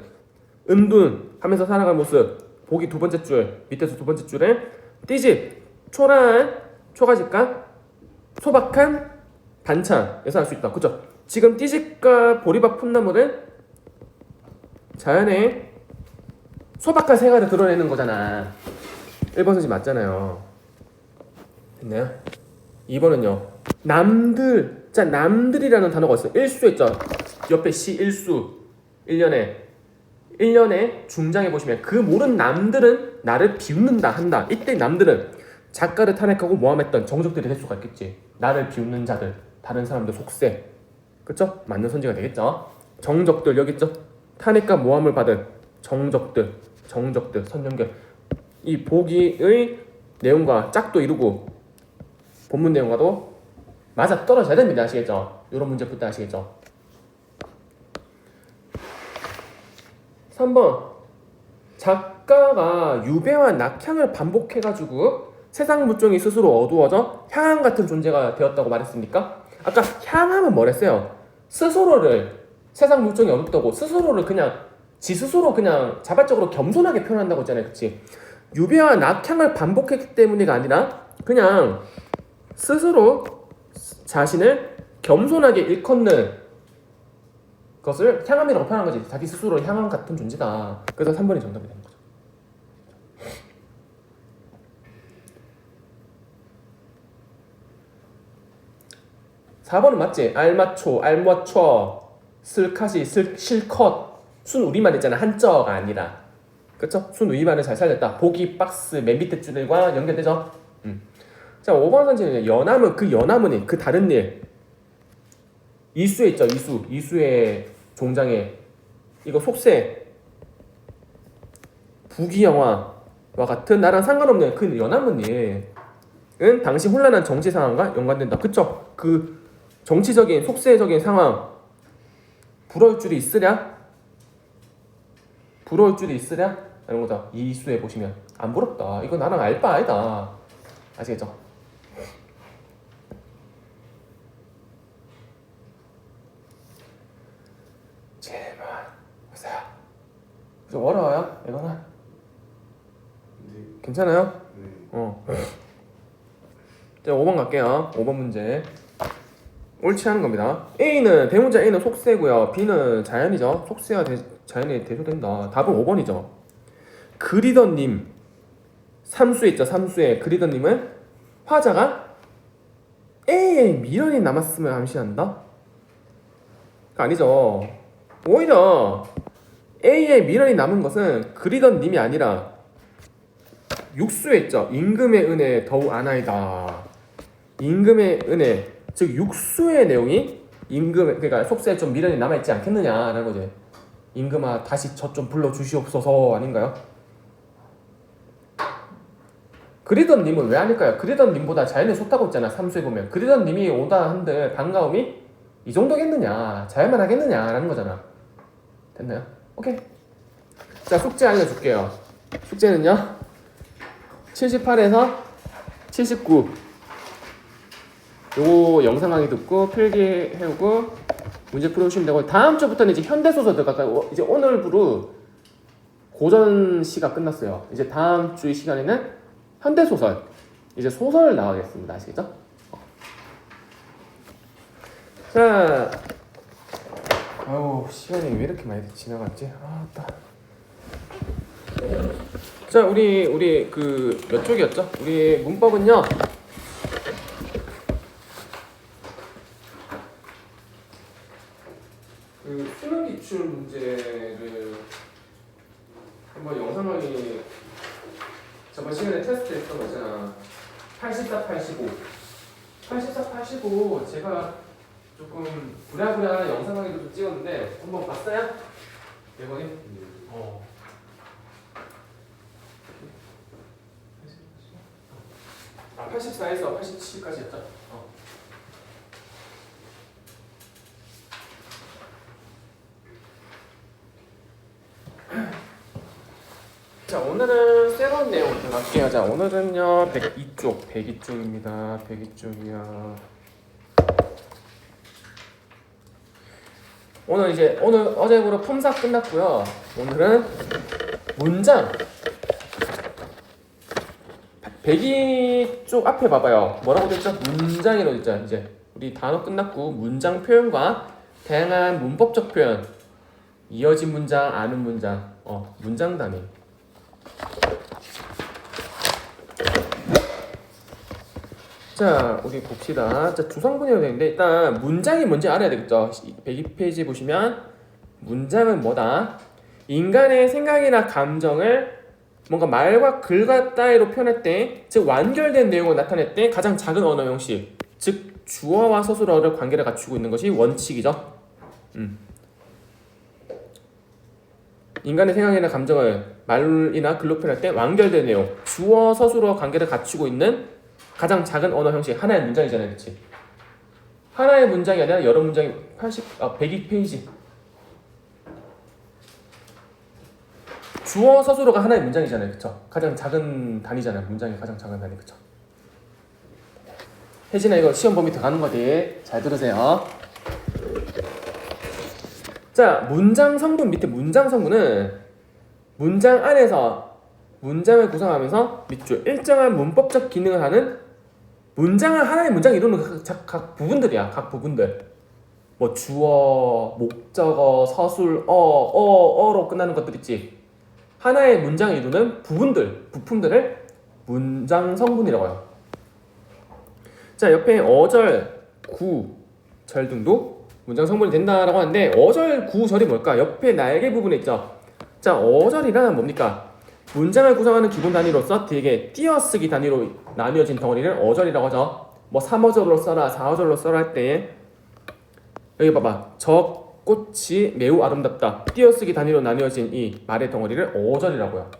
은둔하면서 살아가는 모습. 보기 두 번째 줄, 밑에서 두 번째 줄에 띠집, 초라한 초가집과 소박한 반찬에서 알 수 있다. 그죠? 지금 띠집과 보리밥 풋나물은 자연의 소박한 생활을 드러내는 거잖아. 1번 선지 맞잖아요. 됐나요? 2번은요. 남들. 자, 남들이라는 단어가 있어요. 일수 있죠. 옆에 시 일수. 1년에 중장에 보시면 그 모든 남들은 나를 비웃는다 한다. 이때 남들은 작가를 탄핵하고 모함했던 정적들이 될 수가 있겠지. 나를 비웃는 자들, 다른 사람들 속세. 그쵸? 맞는 선지가 되겠죠. 정적들 여기 있죠. 탄핵과 모함을 받은 정적들 선연결. 이 보기의 내용과 짝도 이루고 본문 내용과도 맞아 떨어져야 됩니다. 아시겠죠? 이런 문제 풀 때 아시겠죠? 3번 작가가 유배와 낙향을 반복해가지고 세상 물정이 스스로 어두워져 향한 같은 존재가 되었다고 말했습니까? 아까 향하면 뭐랬어요? 스스로를 세상 물정이 어둡다고 스스로를 그냥 지 스스로 그냥 자발적으로 겸손하게 표현한다고 했잖아요. 그치? 유배와 낙향을 반복했기 때문이가 아니라 그냥 스스로 자신을 겸손하게 일컫는 것을 향함이라고 표현한 거지. 자기 스스로를 향함 같은 존재다. 그래서 3번이 정답이 되는 거죠. 4번은 맞지? 알맞초, 알맞춰, 슬카시, 실컷. 순 우리말 있잖아. 한자가 아니라. 그쵸? 순 우리말을 잘 살렸다. 보기 박스 맨 밑에 줄과 연결되죠? 자, 5번 선지는 연암은 그 연암은 그 다른 일. 이수에 있죠. 이수의 종장에 이거 속세 부귀영화와 같은 나랑 상관없는 그 연암은 일은 당시 혼란한 정치 상황과 연관된다. 그쵸? 그 정치적인 속세적인 상황 부러울 줄이 있으랴? 부러울 줄이 있으랴? 이런 거다. 이수에 보시면 안 부럽다. 이거 나랑 알 바 아니다. 아시겠죠? 제발 보세요. 좀 어려워요? 이거는 네. 괜찮아요? 네. 자, 5번 갈게요. 5번 문제. 옳지 않은 겁니다. A는 대문자 A는 속세고요. B는 자연이죠. 속세와 자연이 대조된다. 답은 5번이죠. 그리던님 삼수에 있죠. 삼수에 그리던님은 화자가 A에 미련이 남았음을 암시한다? 아니죠. 오히려 A에 미련이 남은 것은 그리던님이 아니라 육수에 있죠. 임금의 은혜 더욱 아나이다. 임금의 은혜 즉 육수의 내용이 임금 그러니까 속세에 좀 미련이 남아있지 않겠느냐라는 거지. 임금아 다시 저 좀 불러주시옵소서 아닌가요? 그리던님은 왜 아닐까요? 그리던님보다 자연에 속다고 있잖아. 삼수에 보면 그리던님이 오다 한들 반가움이 이 정도겠느냐 자연만 하겠느냐라는 거잖아. 됐나요? 오케이. 자, 숙제 알려줄게요. 숙제는요 78에서 79 요거 영상 강의 듣고 필기 해오고 문제 풀어주시면 되고 다음 주부터는 이제 현대소설 들어갈까요? 이제 오늘부로 고전 시가 끝났어요. 이제 다음 주 시간에는 현대소설 이제 소설 나가겠습니다. 아시겠죠? 자, 아우 시간이 왜 이렇게 많이 지나갔지? 아따. 자, 우리 그 몇 쪽이었죠? 우리 문법은요. 그 수능 기출 문제를 한번 영상 강의 저번 시간에 테스트 했던 거 있잖아. 84, 85. 84, 85 제가 조금 부랴부랴 영상 강의도 좀 찍었는데 한번 봤어요? 대본이? 어. 84에서 87까지 했죠? 자, 오늘은 새로운 내용 들어갈게요. 자, 오늘은요 102쪽입니다. 102쪽이야. 오늘 어제부로 품사 끝났고요. 오늘은 문장 102쪽 앞에 봐봐요. 뭐라고 됐죠? 문장이라고 됐죠. 이제 우리 단어 끝났고 문장 표현과 다양한 문법적 표현 이어진 문장, 아는 문장, 문장 단위. 자, 우리 봅시다. 자, 주성분이라고 되는데 일단 문장이 뭔지 알아야 되겠죠. 102페이지 보시면 문장은 뭐다? 인간의 생각이나 감정을 뭔가 말과 글과 따위로 표현할 때, 즉 완결된 내용을 나타낼 때 가장 작은 언어 형식, 즉 주어와 서술어를 관계를 갖추고 있는 것이 원칙이죠. 인간의 생각이나 감정을 말이나 글로 표현할 때 완결된 내용, 주어 서술어 관계를 갖추고 있는 가장 작은 언어 형식 하나의 문장이잖아요, 그렇지? 하나의 문장이 아니라 여러 문장이 102페이지. 주어 서술어가 하나의 문장이잖아요, 그렇죠? 가장 작은 단위잖아요, 문장이 가장 작은 단위, 그렇죠? 혜진아 이거 시험 범위 들어가는 거지? 잘 들으세요. 자, 문장 성분 밑에 문장 성분은 문장 안에서 문장을 구성하면서 밑줄 일정한 문법적 기능을 하는 문장을 하나의 문장 이루는 각 부분들이야. 각 부분들. 뭐 주어, 목적어, 서술, 어로 끝나는 것들 있지. 하나의 문장을 이루는 부분들, 부품들을 문장 성분이라고 해요. 자, 옆에 어절, 구, 절 등도 문장 성분이 된다라고 하는데 어절, 구, 절이 뭘까? 옆에 날개 부분에 있죠. 자, 어절이란 뭡니까? 문장을 구성하는 기본 단위로서 되게 띄어쓰기 단위로 나뉘어진 덩어리를 어절이라고 하죠. 뭐 3어절로 써라, 4어절로 써라 할 때 여기 봐봐. 저 꽃이 매우 아름답다. 띄어쓰기 단위로 나뉘어진 이 말의 덩어리를 어절이라고요.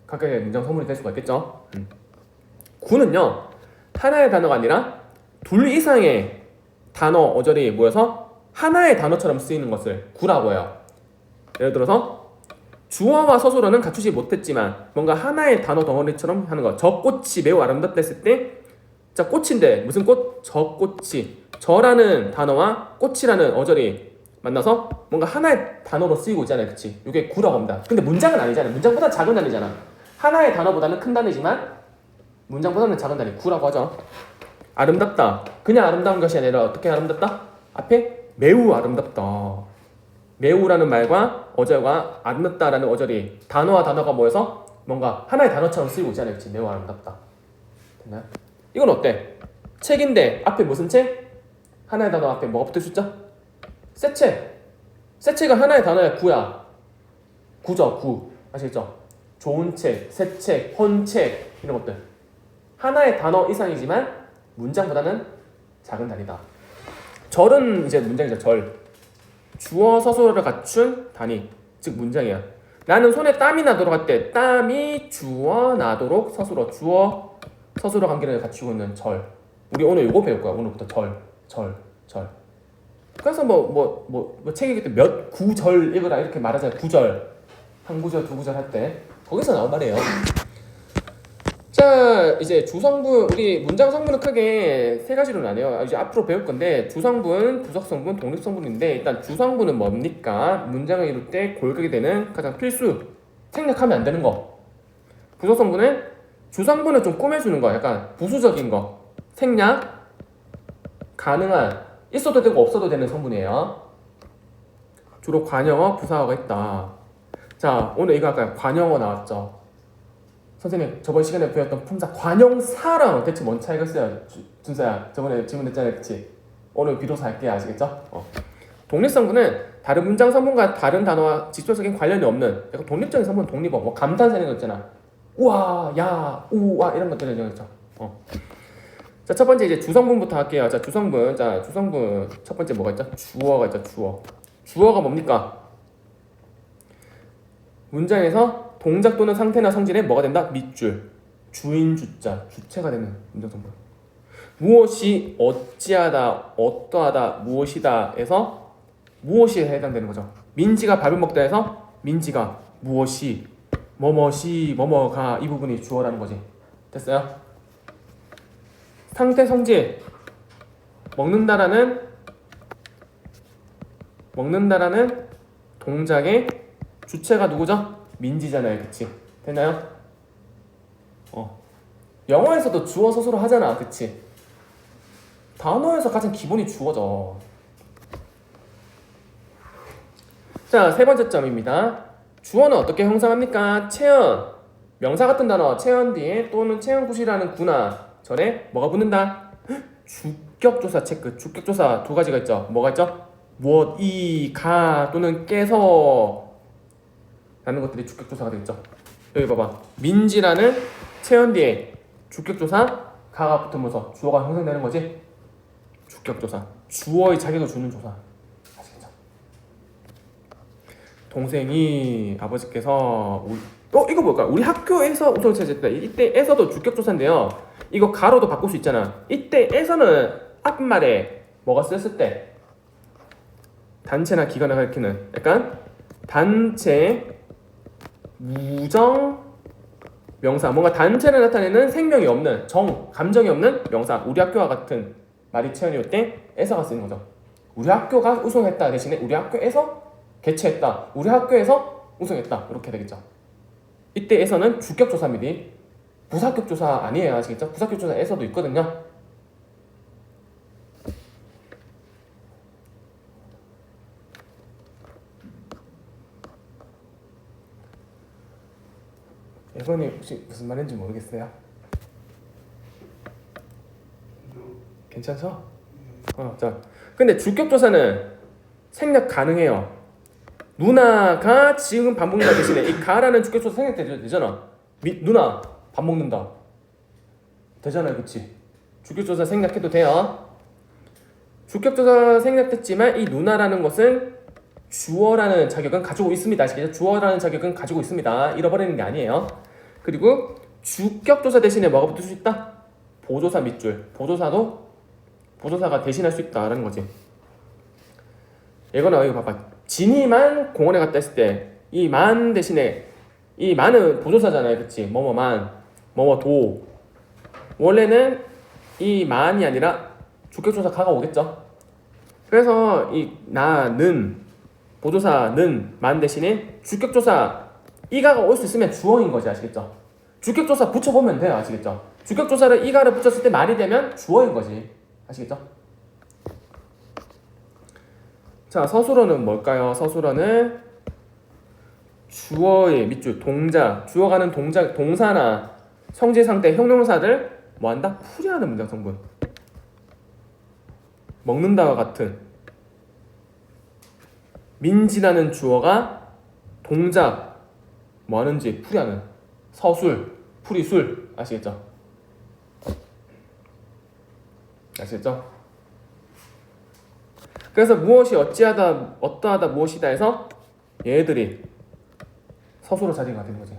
각각의 문장 성분이 될 수가 있겠죠. 구는요. 하나의 단어가 아니라 둘 이상의 단어, 어절이 모여서 하나의 단어처럼 쓰이는 것을 구라고 해요. 예를 들어서 주어와 서술어는 갖추지 못했지만 뭔가 하나의 단어 덩어리처럼 하는 거. 저 꽃이 매우 아름답다 했을 때 자, 꽃인데 무슨 꽃? 저 꽃이. 저라는 단어와 꽃이라는 어절이 만나서 뭔가 하나의 단어로 쓰이고 있잖아요. 그치? 이게 구라고 합니다. 근데 문장은 아니잖아요. 문장보다 작은 단위잖아. 하나의 단어보다는 큰 단위지만 문장보다는 작은 단위. 구라고 하죠. 아름답다. 그냥 아름다운 것이 아니라 어떻게 아름답다? 앞에 매우 아름답다. 매우라는 말과 어절과 아름답다라는 어절이 단어와 단어가 모여서 뭔가 하나의 단어처럼 쓰이고 있잖아요. 그치? 매우 아름답다. 됐나요? 이건 어때? 책인데 앞에 무슨 책? 하나의 단어 앞에 뭐가 붙을 수 있죠? 새 책. 새 책은 하나의 단어야. 구야. 구죠. 구. 아시겠죠? 좋은 책, 새 책, 헌책 이런 것들. 하나의 단어 이상이지만 문장보다는 작은 단위다. 절은 이제 문장이죠. 절. 주어 서술어를 갖춘 단위, 즉 문장이야. 나는 손에 땀이 나도록 할 때 땀이 주어 나도록 서술어, 주어 서술어 관계를 갖추고 있는 절. 우리 오늘 이거 배울 거야. 오늘부터 절. 그래서 뭐 책 읽을 때 몇 구절 읽으라 이렇게 말하잖아요. 구절, 한 구절, 두 구절 할 때 거기서 나온 말이에요. 자, 이제 주성분, 우리 문장 성분은 크게 세 가지로 나뉘어요. 이제 앞으로 배울 건데 주성분, 부속성분, 독립성분인데 일단 주성분은 뭡니까? 문장을 이룰 때 골격이 되는 가장 필수, 생략하면 안 되는 거. 부속성분은 주성분을 좀 꾸며주는 거, 약간 부수적인 거, 생략 가능한, 있어도 되고 없어도 되는 성분이에요. 주로 관형어, 부사어가 있다. 자, 오늘 이거 아까 관형어 나왔죠. 선생님 저번 시간에 배웠던 품사 관형사랑 대체 뭔 차이가 있어요? 준서야 저번에 질문했잖아요. 그치? 오늘 비로소 할게요. 아시겠죠? 독립성분은 다른 문장 성분과 다른 단어와 직접적인 관련이 없는 약간 독립적인 성분, 독립어. 뭐 감탄사 이런 거 있잖아. 우와, 야, 우와 이런 것들 있죠. 자, 첫 번째 이제 주성분부터 할게요. 자, 주성분 첫 번째 뭐가 있죠? 주어가 있죠. 주어가 뭡니까? 문장에서 동작 또는 상태나 성질에 뭐가 된다? 밑줄, 주인 주자, 주체가 되는 문장 성분. 무엇이 어찌하다, 어떠하다, 무엇이다에서 무엇이에 해당되는 거죠. 민지가 밥을 먹다 해서 민지가 무엇이, 뭐뭐시, 뭐뭐가 이 부분이 주어라는 거지. 됐어요? 상태, 성질. 먹는다라는 동작의 주체가 누구죠? 민지잖아요. 그치? 됐나요? 영어에서도 주어 서술어 하잖아. 그치? 단어에서 가장 기본이 주어죠. 자, 세 번째 점입니다. 주어는 어떻게 형성합니까? 체언. 명사 같은 단어 체언 뒤에 또는 체언구시라는 구나 절에 뭐가 붙는다? 주격조사 체크. 주격조사 두 가지가 있죠. 뭐가 있죠? 무엇, 이, 가 또는 깨서 라는 것들이 주격조사가 되겠죠. 여기 봐봐. 민지라는 체언 뒤에 주격조사 가가 붙으면서 주어가 형성되는 거지. 주격조사. 주어의 자격을 주는 조사. 아시겠죠? 동생이 아버지께서 이거 뭘까? 우리 학교에서 우선 제시했다. 이때에서도 주격조사인데요. 이거 가로도 바꿀 수 있잖아. 이때에서는 앞말에 뭐가 쓰였을 때 단체나 기관을 가리키는 약간 단체 무정 명사, 뭔가 단체를 나타내는 생명이 없는 감정이 없는 명사. 우리 학교와 같은 말이 채연이 때에서가 쓰는 거죠. 우리 학교가 우승했다 대신에 우리 학교에서 개최했다, 우리 학교에서 우승했다, 이렇게 되겠죠. 이때에서는 주격조사입니다. 부사격조사 아니에요. 아시겠죠? 부사격조사에서도 있거든요. 이번에 혹시 무슨 말인지 모르겠어요? 괜찮죠? 자, 근데 주격조사는 생략 가능해요. 누나가 지금 밥 먹는다 대신에 이 가라는 주격조사 생략되잖아. 누나 밥 먹는다 되잖아요, 그치? 주격조사 생략해도 돼요. 주격조사 생략됐지만 이 누나라는 것은 주어라는 자격은 가지고 있습니다. 아시겠죠? 주어라는 자격은 가지고 있습니다. 잃어버리는 게 아니에요. 그리고 주격조사 대신에 뭐가 붙을 수 있다? 보조사 밑줄. 보조사가 대신할 수 있다라는 거지. 이거는 이거 봐봐. 진이만 공원에 갔다 했을 때 이 만 대신에 이 만은 보조사잖아요, 그치? 뭐뭐만, 뭐뭐도. 원래는 이 만이 아니라 주격조사 가가 오겠죠. 그래서 이 나는 보조사는 만 대신에 주격조사 이가가 올 수 있으면 주어인 거지. 아시겠죠? 주격조사 붙여보면 돼요. 아시겠죠? 주격조사를 이가를 붙였을 때 말이 되면 주어인 거지. 아시겠죠? 자, 서술어는 뭘까요? 서술어는 주어의 밑줄, 동자, 주어가는 동사나 성질, 상태, 형용사를 뭐한다? 풀이하는 문장 성분. 먹는다와 같은. 민지라는 주어가 동작 뭐하는지 풀이하는. 서술, 풀이술. 아시겠죠? 그래서 무엇이 어찌하다, 어떠하다, 무엇이다 해서 얘들이 서술어 자리가 되는 거지.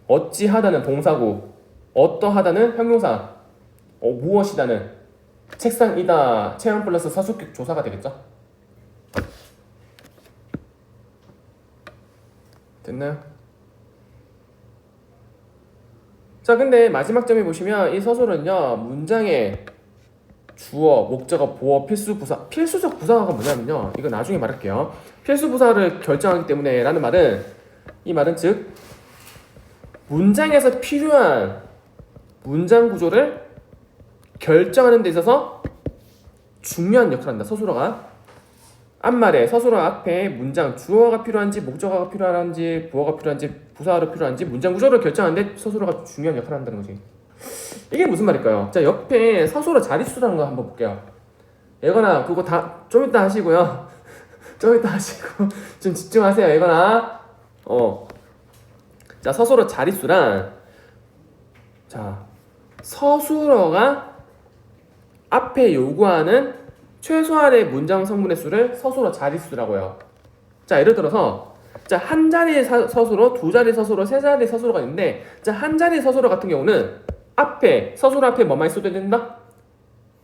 어찌하다는 동사고, 어떠하다는 형용사, 무엇이다는 책상이다, 체험 플러스 서술격 조사가 되겠죠? 됐나요? 자, 근데 마지막 점에 보시면 이 서술은요, 문장의 주어, 목적어, 보어, 필수 부사. 필수적 부사가 뭐냐면요, 이거 나중에 말할게요. 필수 부사를 결정하기 때문에 라는 말은, 이 말은 즉 문장에서 필요한 문장 구조를 결정하는 데 있어서 중요한 역할을 한다. 서술어가 앞말에 서술어 앞에 문장 주어가 필요한지, 목적어가 필요한지, 부어가 필요한지, 부사가 필요한지 문장 구조를 결정하는데 서술어가 중요한 역할을 한다는 거지. 이게 무슨 말일까요? 자, 옆에 서술어 자릿수라는 거 한번 볼게요. 예거나 그거 다 좀 이따 하시고요. 좀 이따 하시고 좀 집중하세요. 예거나 자, 서술어 자릿수란, 자, 서술어가 앞에 요구하는 최소한의 문장 성분의 수를 서술어 자릿수라고 해요. 자, 예를 들어서 자, 한 자리 서술어, 두 자리 서술어, 세 자리 서술어가 있는데, 자, 한 자리 서술어 같은 경우는 앞에 서술어 앞에 뭐만 있어도 된다?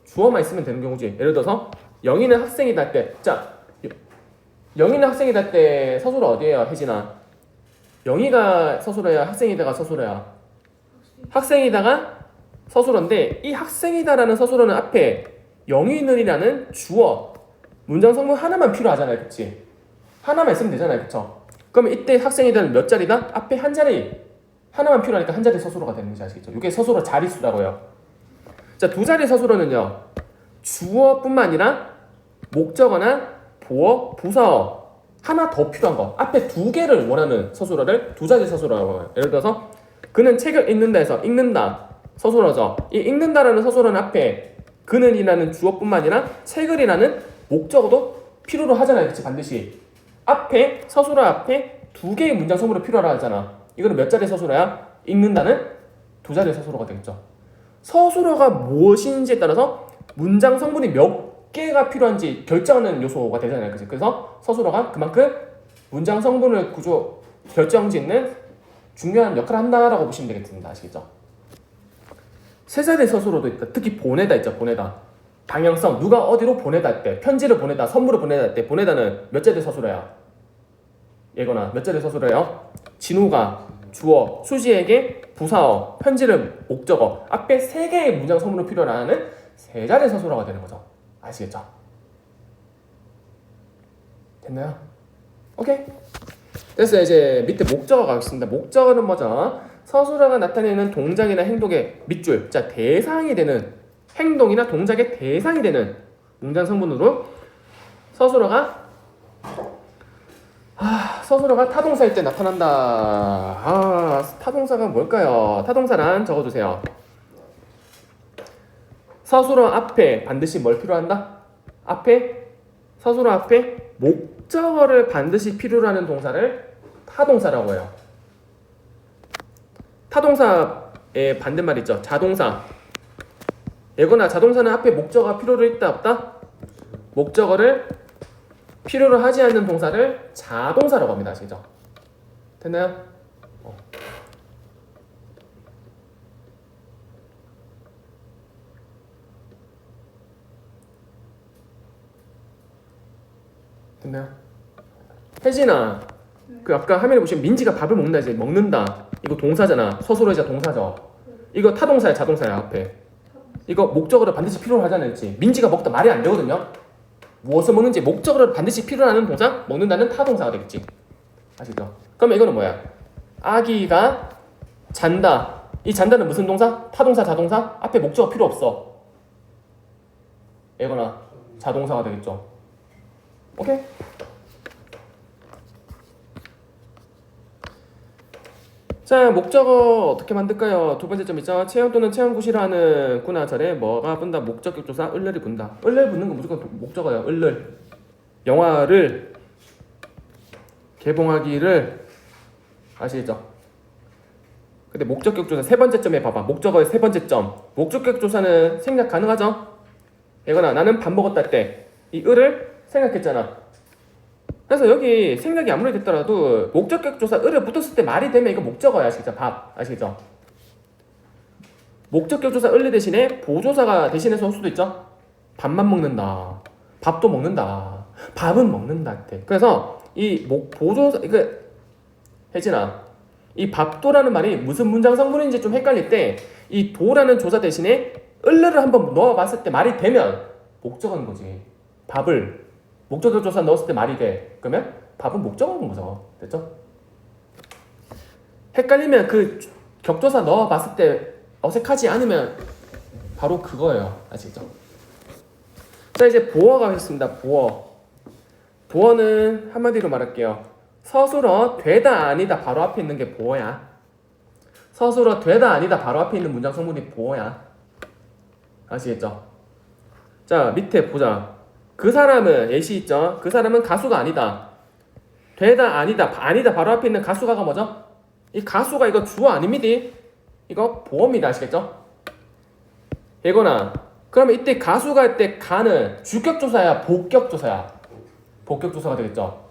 주어만 있으면 되는 경우지. 예를 들어서 영희는 학생이다 할 때, 자, 영희는 학생이다 할 때 서술어 어디예요, 혜진아? 영희가 서술어야, 학생이다가 서술어야? 학생이다가 서술어인데, 이 학생이다라는 서술어는 앞에 영희는이라는 주어 문장 성분 하나만 필요하잖아요, 그치? 하나만 있으면 되잖아요, 그쵸? 그러면 이때 학생이다는 몇 자리다? 앞에 한 자리 하나만 필요하니까 한 자리 서술어가 되는 거지. 아시겠죠? 이게 서술어 자릿수라고 해요. 자, 두 자리 서술어는요, 주어뿐만 아니라 목적어나 보어, 부사어 하나 더 필요한 거, 앞에 두 개를 원하는 서술어를 두 자리 서술어라고 해요. 예를 들어서 그는 책을 읽는다 해서 읽는다 서술어죠. 이 읽는다라는 서술어는 앞에 그는이라는 주어뿐만 아니라 책을이라는 목적어도 필요로 하잖아요, 그치? 반드시 앞에 서술어 앞에 두 개의 문장 성분이 필요하다 하잖아. 이거는 몇 자리 서술어야? 읽는다는 두 자리 서술어가 되겠죠. 서술어가 무엇인지에 따라서 문장 성분이 몇 개가 필요한지 결정하는 요소가 되잖아요, 그치? 그래서 서술어가 그만큼 문장 성분을 구조 결정짓는 중요한 역할을 한다라고 보시면 되겠습니다. 아시겠죠? 세 자리 서술어도 있다. 특히 보내다 있죠. 보내다. 방향성. 누가 어디로 보내다 할 때, 편지를 보내다, 선물을 보내다 할 때 보내다는 몇 자리 서술어야? 예거나 몇 자리 서술어예요? 진우가 주어, 수지에게 부사어, 편지를 목적어. 앞에 세 개의 문장 성분을 필요로 하는 세 자리 서술어가 되는 거죠. 아시겠죠? 됐나요? 오케이. 됐어요. 이제 밑에 목적어 가겠습니다. 목적어는 뭐죠? 서술어가 나타내는 동작이나 행동의 밑줄, 자 대상이 되는 행동이나 동작의 대상이 되는 문장 성분으로 서술어가 타동사일 때 나타난다. 타동사가 뭘까요? 타동사란 적어주세요. 서술어 앞에 반드시 뭘 필요한다? 서술어 앞에 목적어를 반드시 필요로 하는 동사를 타동사라고 해요. 타동사의 반대말 있죠. 자동사. 예거나 자동사는 앞에 목적어가 필요로 있다 없다? 목적어를 필요로 하지 않는 동사를 자동사라고 합니다. 아시죠? 됐나요? 됐나요? 혜진아, 그 아까 화면에 보시면 민지가 밥을 먹는다 이제 먹는다. 이거 동사잖아. 서술어이자 동사죠. 이거 타동사야, 자동사야 앞에. 이거 목적어를 반드시 필요로 하잖아 했지. 민지가 먹다 말이 안 되거든요. 무엇을 먹는지 목적어를 반드시 필요로 하는 동사, 먹는다는 타동사가 되겠지. 아시죠? 그러면 이거는 뭐야? 아기가 잔다. 이 잔다는 무슨 동사? 타동사, 자동사? 앞에 목적어 필요 없어. 이거나 자동사가 되겠죠. 오케이? 자, 목적어 어떻게 만들까요? 두 번째 점 있죠. 체험 또는 체험구시라는 구나절에 뭐가 분다? 목적격 조사 을ler이 분다. 을ler 붙는 건 무조건 목적어예요. 을ler. 영화를 개봉하기를 아시겠죠? 근데 목적격 조사 세 번째 점에 봐봐. 목적어의 세 번째 점. 목적격 조사는 생략 가능하죠? 예거나 나는 밥 먹었다 할 때 이 을을 생각했잖아. 그래서 여기 생략이 아무리 됐더라도 목적격 조사 을을 붙었을 때 말이 되면 이거 목적어야. 아시겠죠? 밥. 아시겠죠? 목적격 조사 을리 대신에 보조사가 대신해서 올 수도 있죠? 밥만 먹는다. 밥도 먹는다. 밥은 먹는다. 그래서 이 보조사 혜진아, 이 밥도라는 말이 무슨 문장 성분인지 좀 헷갈릴 때 이 도라는 조사 대신에 을르를 한번 넣어봤을 때 말이 되면 목적어인 거지. 밥을 목적격 조사 넣었을 때 말이 돼. 그러면 밥은 목적어인 거죠. 됐죠? 헷갈리면 그 격조사 넣어봤을 때 어색하지 않으면 바로 그거예요. 아시겠죠? 자, 이제 보어 가겠습니다. 보어는 한마디로 말할게요. 서술어 되다 아니다 바로 앞에 있는 게 보어야. 서술어 되다 아니다 바로 앞에 있는 문장 성분이 보어야. 아시겠죠? 자, 밑에 보자. 그 사람은 예시 있죠? 그 사람은 가수가 아니다. 되다 아니다 바로 앞에 있는 가수가가 뭐죠? 이 가수가 이거 주어 아닙니다. 이거 보어입니다. 아시겠죠? 예거나 그러면 이때 가수가 할 때 가는 주격조사야 복격조사야? 복격조사가 되겠죠?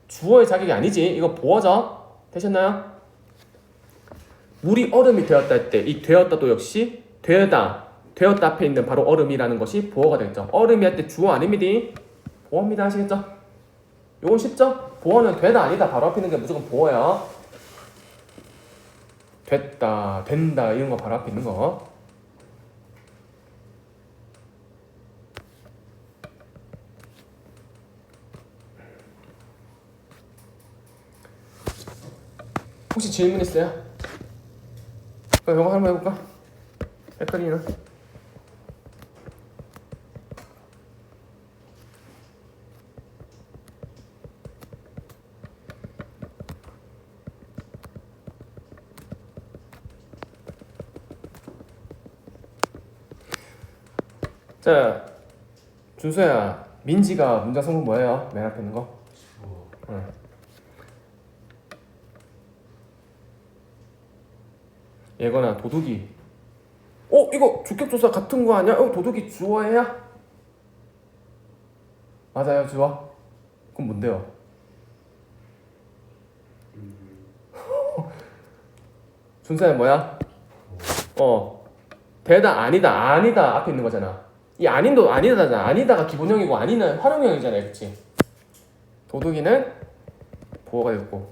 주어의 자격이 아니지. 이거 보어죠? 되셨나요? 물이 얼음이 되었다 할 때 이 되었다도 역시 되었다 앞에 있는 바로 얼음이라는 것이 보어가 되겠죠. 얼음이 할 때 주어 아닙니다. 보어입니다. 아시겠죠? 요건 쉽죠? 보어는 되다 아니다 바로 앞에 있는 게 무조건 보어야. 됐다 된다 이런 거 바로 앞에 있는 거. 혹시 질문 있어요? 그럼 이거 한번 해볼까? 헷갈리나? 자, 준수야, 민지가 문장 성분 뭐예요? 맨 앞에 있는 거? 응. 예거나 도둑이. 이거 주격조사 같은 거 아니야? 도둑이 주어야? 맞아요, 주어. 그럼 뭔데요? 준사야 뭐야? 되다 아니다 앞에 있는 거잖아. 이 아닌도 아니다잖아. 아니다가 기본형이고 아니는 활용형이잖아요, 그렇지? 도둑이는 보호가 됐고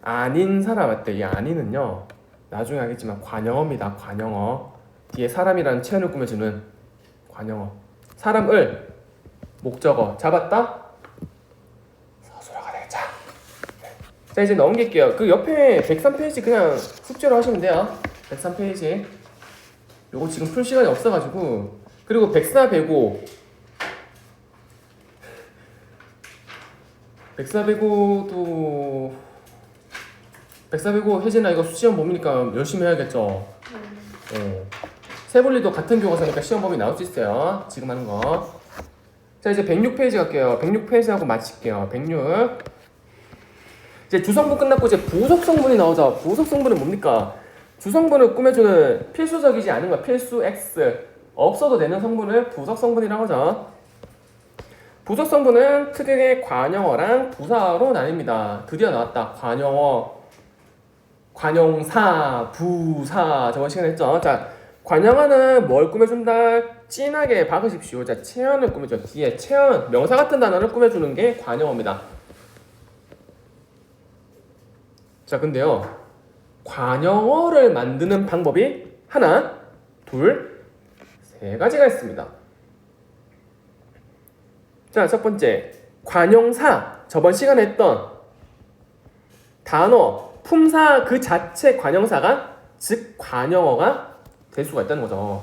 아닌 사람 할 때 이 아니는요 나중에 하겠지만 관형어입니다. 관형어 뒤에 사람이라는 체언을 꾸며주는 관형어. 사람을 목적어 잡았다 서술어가 되겠죠. 자 이제 넘길게요. 그 옆에 103페이지 그냥 숙제로 하시면 돼요. 103페이지 요거 지금 풀 시간이 없어가지고. 그리고 104, 105 104, 105도 104, 105 혜진아 이거 시험 범위니까 열심히 해야겠죠. 세블리도 같은 교과서니까 시험 범위 나올 수 있어요. 지금 하는 거. 자 이제 106페이지 갈게요. 106페이지 하고 마칠게요. 106 이제 주성분 끝났고 이제 부속성분이 나오죠. 부속성분은 뭡니까? 주성분을 꾸며주는 필수적이지 않은 거 필수 X 없어도 되는 성분을 부속성분이라고 하죠. 부속성분은 특유의 관형어랑 부사어로 나뉩니다. 드디어 나왔다. 관형어, 관용사, 부사 저번 시간에 했죠. 자, 관형어는 뭘 꾸며준다? 진하게 박으십시오. 자, 체언을 꾸며줘. 뒤에 체언, 명사 같은 단어를 꾸며주는 게 관형어입니다. 자, 근데요. 관형어를 만드는 방법이 하나, 둘, 세 가지가 있습니다. 자, 첫 번째, 관용사. 저번 시간에 했던 단어, 품사 그 자체 관용사가 즉 관형어가 될 수가 있다는 거죠.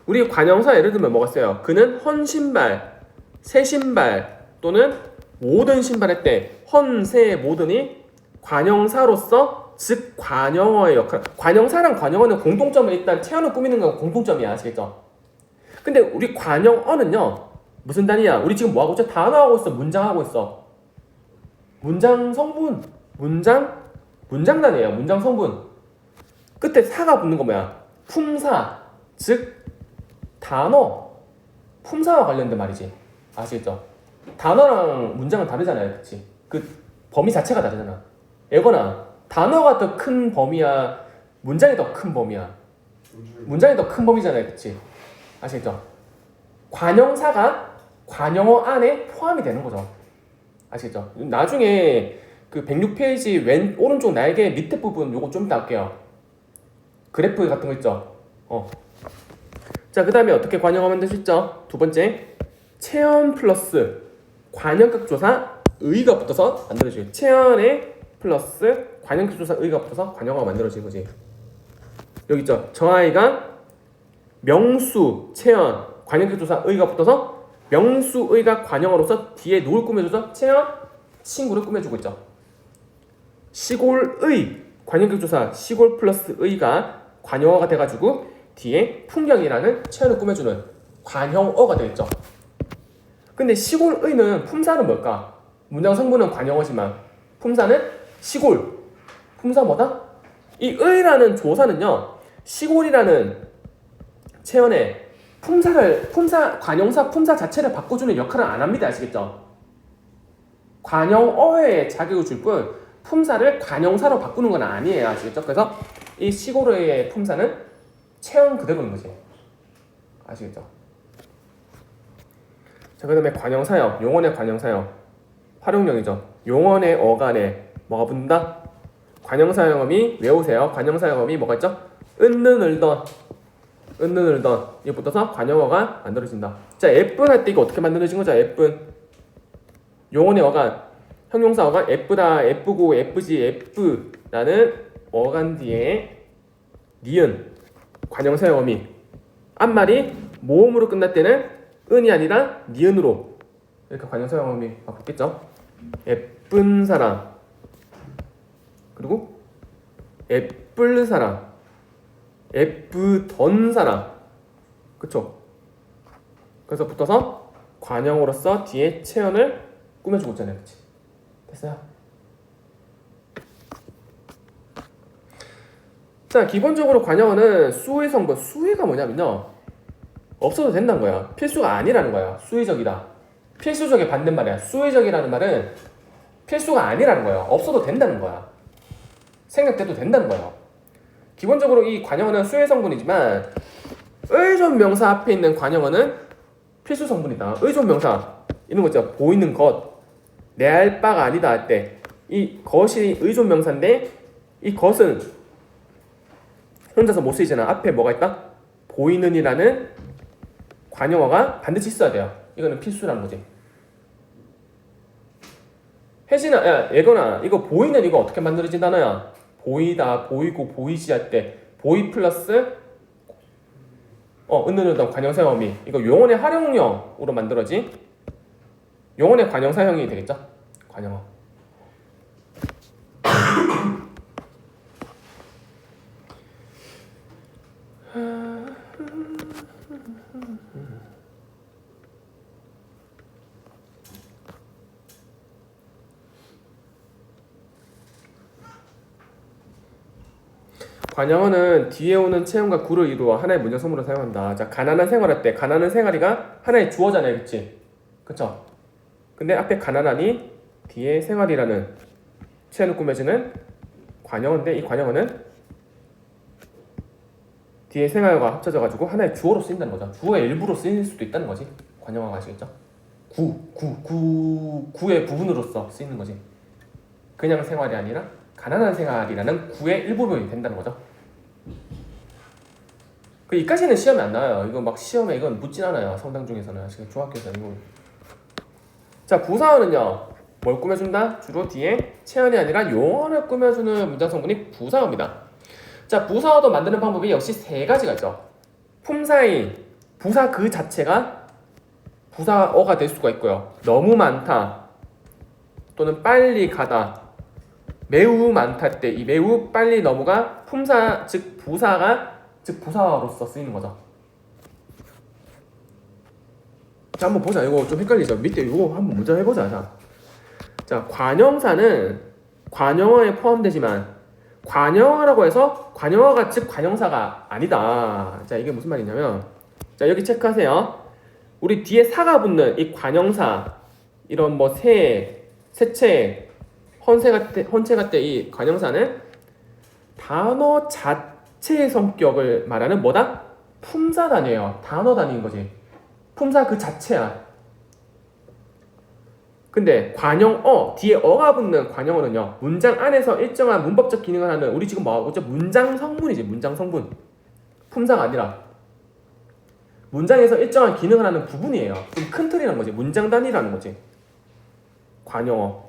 우리 관형사 예를 들면 뭐가 있어요? 그는 헌 신발, 새 신발 또는 모든 신발의 때 헌, 새, 모든이 관형사로서 즉 관형어의 역할. 관형사랑 관형어는 공통점은 일단 체언을 꾸미는 건 공통점이야. 아시겠죠? 근데 우리 관형어는요. 무슨 단위야? 우리 지금 뭐 하고 있죠? 단어 하고 있어. 문장 하고 있어. 문장 성분. 문장 단위예요. 문장 성분. 끝에 사가 붙는 거 뭐야? 품사. 즉 단어. 품사와 관련된 말이지. 아시겠죠? 단어랑 문장은 다르잖아요. 그치? 그 범위 자체가 다르잖아. 예거나 단어가 더 큰 범위야? 문장이 더 큰 범위야? 문장이 더 큰 범위잖아요. 그치? 아시겠죠? 관형사가 관형어 안에 포함이 되는 거죠. 아시겠죠? 나중에 그 106페이지 오른쪽 날개 밑에 부분 요거 좀 이따 할게요. 그래프 같은 거 있죠? 자, 그 다음에 어떻게 관형어 만들 수 있죠? 두 번째, 체언 플러스 관형격 조사 의가 붙어서 만들어지고 체언에 플러스 관형격 조사 의가 붙어서 관형어가 만들어지는 거지. 여기 있죠? 저 아이가 명수, 체언, 관형격 조사 의가 붙어서 명수의가 관형어로서 뒤에 누굴 꾸며주죠? 체언, 친구를 꾸며주고 있죠. 시골의, 관형격 조사 시골 플러스 의가 관형어가 돼가지고 뒤에 풍경이라는 체언을 꾸며주는 관형어가 되겠죠. 근데 시골의는 품사는 뭘까? 문장 성분은 관형어지만 품사는 시골. 품사 뭐다? 이 의라는 조사는요. 시골이라는 체언에 관형사 품사 자체를 바꿔주는 역할은 안 합니다. 아시겠죠? 관형어에 자격을 줄 뿐 품사를 관형사로 바꾸는 건 아니에요. 아시겠죠? 그래서 이 시골의 품사는 체언 그대로인 거지. 아시겠죠? 자, 그 다음에 관형사형, 용언의 관형사형 활용형이죠. 용언의 어간에 뭐가 붙는다? 관형사형음이 외우세요. 관형사형음이 뭐가 있죠? 은는 을던 이거 붙어서 관형어가 만들어진다. 자, 예쁜 할 때 이거 어떻게 만들어진 거죠? 예쁜 용언의 어간 형용사 어간 예쁘다, 예쁘고, 예쁘지, 예쁘라는 어간 뒤에 니은 관형사형 어미 앞말이 모음으로 끝날 때는 은이 아니라 니은으로 이렇게 관형사형 어미 바뀌겠죠. 예쁜 사람 그리고 예쁠 사람 예쁘던 사람 그쵸? 그래서 붙어서 관형으로서 뒤에 체언을 꾸며주고 있잖아요. 그치? 됐어요? 자, 기본적으로 관형어는 수의 성분 수의가 뭐냐면요 없어도 된다는 거야. 필수가 아니라는 거야. 수의적이다. 필수적의 반대말이야. 수의적이라는 말은 필수가 아니라는 거예요. 없어도 된다는 거야. 생략돼도 된다는 거예요. 기본적으로 이 관형어는 수혜 성분이지만 의존 명사 앞에 있는 관형어는 필수 성분이다. 의존 명사 이런 거 있죠. 보이는 것, 내 알 바가 아니다 할 때 이 것이 의존 명사인데 이 것은 혼자서 못 쓰이잖아. 앞에 뭐가 있다? 보이는이라는 관형어가 반드시 있어야 돼요. 이거는 필수라는 거지. 혜진아, 야, 예건아, 이거 보이는 이거 어떻게 만들어진 단어야? 보이다, 보이고, 보이지 할 때 보이 플러스 은은하던 관형사형이 이거 용언의 활용형으로 만들어지. 용언의 관형사형이 되겠죠? 관형어. 관형어는 뒤에 오는 체험과 구를 이루어 하나의 문장 성분으로 사용한다. 자, 가난한 생활할 때 가난한 생활이가 하나의 주어잖아요, 그치? 그쵸? 근데 앞에 가난하니 뒤에 생활이라는 체험을 꾸며주는 관형어인데 이 관형어는 뒤에 생활과 합쳐져가지고 하나의 주어로 쓰인다는 거죠. 주어의 일부로 쓰일 수도 있다는 거지. 관형어가 아시겠죠? 구의 부분으로서 쓰이는 거지. 그냥 생활이 아니라 가난한 생활이라는 구의 일부분이 된다는 거죠. 그 이까지는 시험에 안 나와요. 이거 막 시험에 이건 묻진 않아요. 성당 중에서는 지금 중학교에서 이거. 자, 부사어는요. 뭘 꾸며준다? 주로 뒤에 체언이 아니라 용언을 꾸며주는 문장 성분이 부사어입니다. 자, 부사어도 만드는 방법이 역시 세 가지가 있죠. 품사인 부사 그 자체가 부사어가 될 수가 있고요. 너무 많다 또는 빨리 가다, 매우 많다 때 이 매우 빨리 너무가 품사 즉 부사가 즉 부사어로서 쓰이는 거죠. 자, 한번 보자. 이거 좀 헷갈리죠? 밑에 이거 한번 먼저 해보자. 자, 관형사는 관형어에 포함되지만 관형어라고 해서 관형어가 즉 관형사가 아니다. 자, 이게 무슨 말이냐면, 자, 여기 체크하세요. 우리 뒤에 사가 붙는 이 관형사, 이런 뭐 세체, 헌체 같은 이 관형사는 단어 자체의 성격을 말하는 뭐다? 품사 단위예요. 단어 단위인 거지. 품사 그 자체야. 근데 관형어, 뒤에 어가 붙는 관형어는요, 문장 안에서 일정한 문법적 기능을 하는, 우리 지금 뭐하고 있죠? 문장 성분이지. 문장 성분. 품사가 아니라 문장에서 일정한 기능을 하는 부분이에요. 좀 큰 틀이라는 거지. 문장 단위라는 거지. 관형어.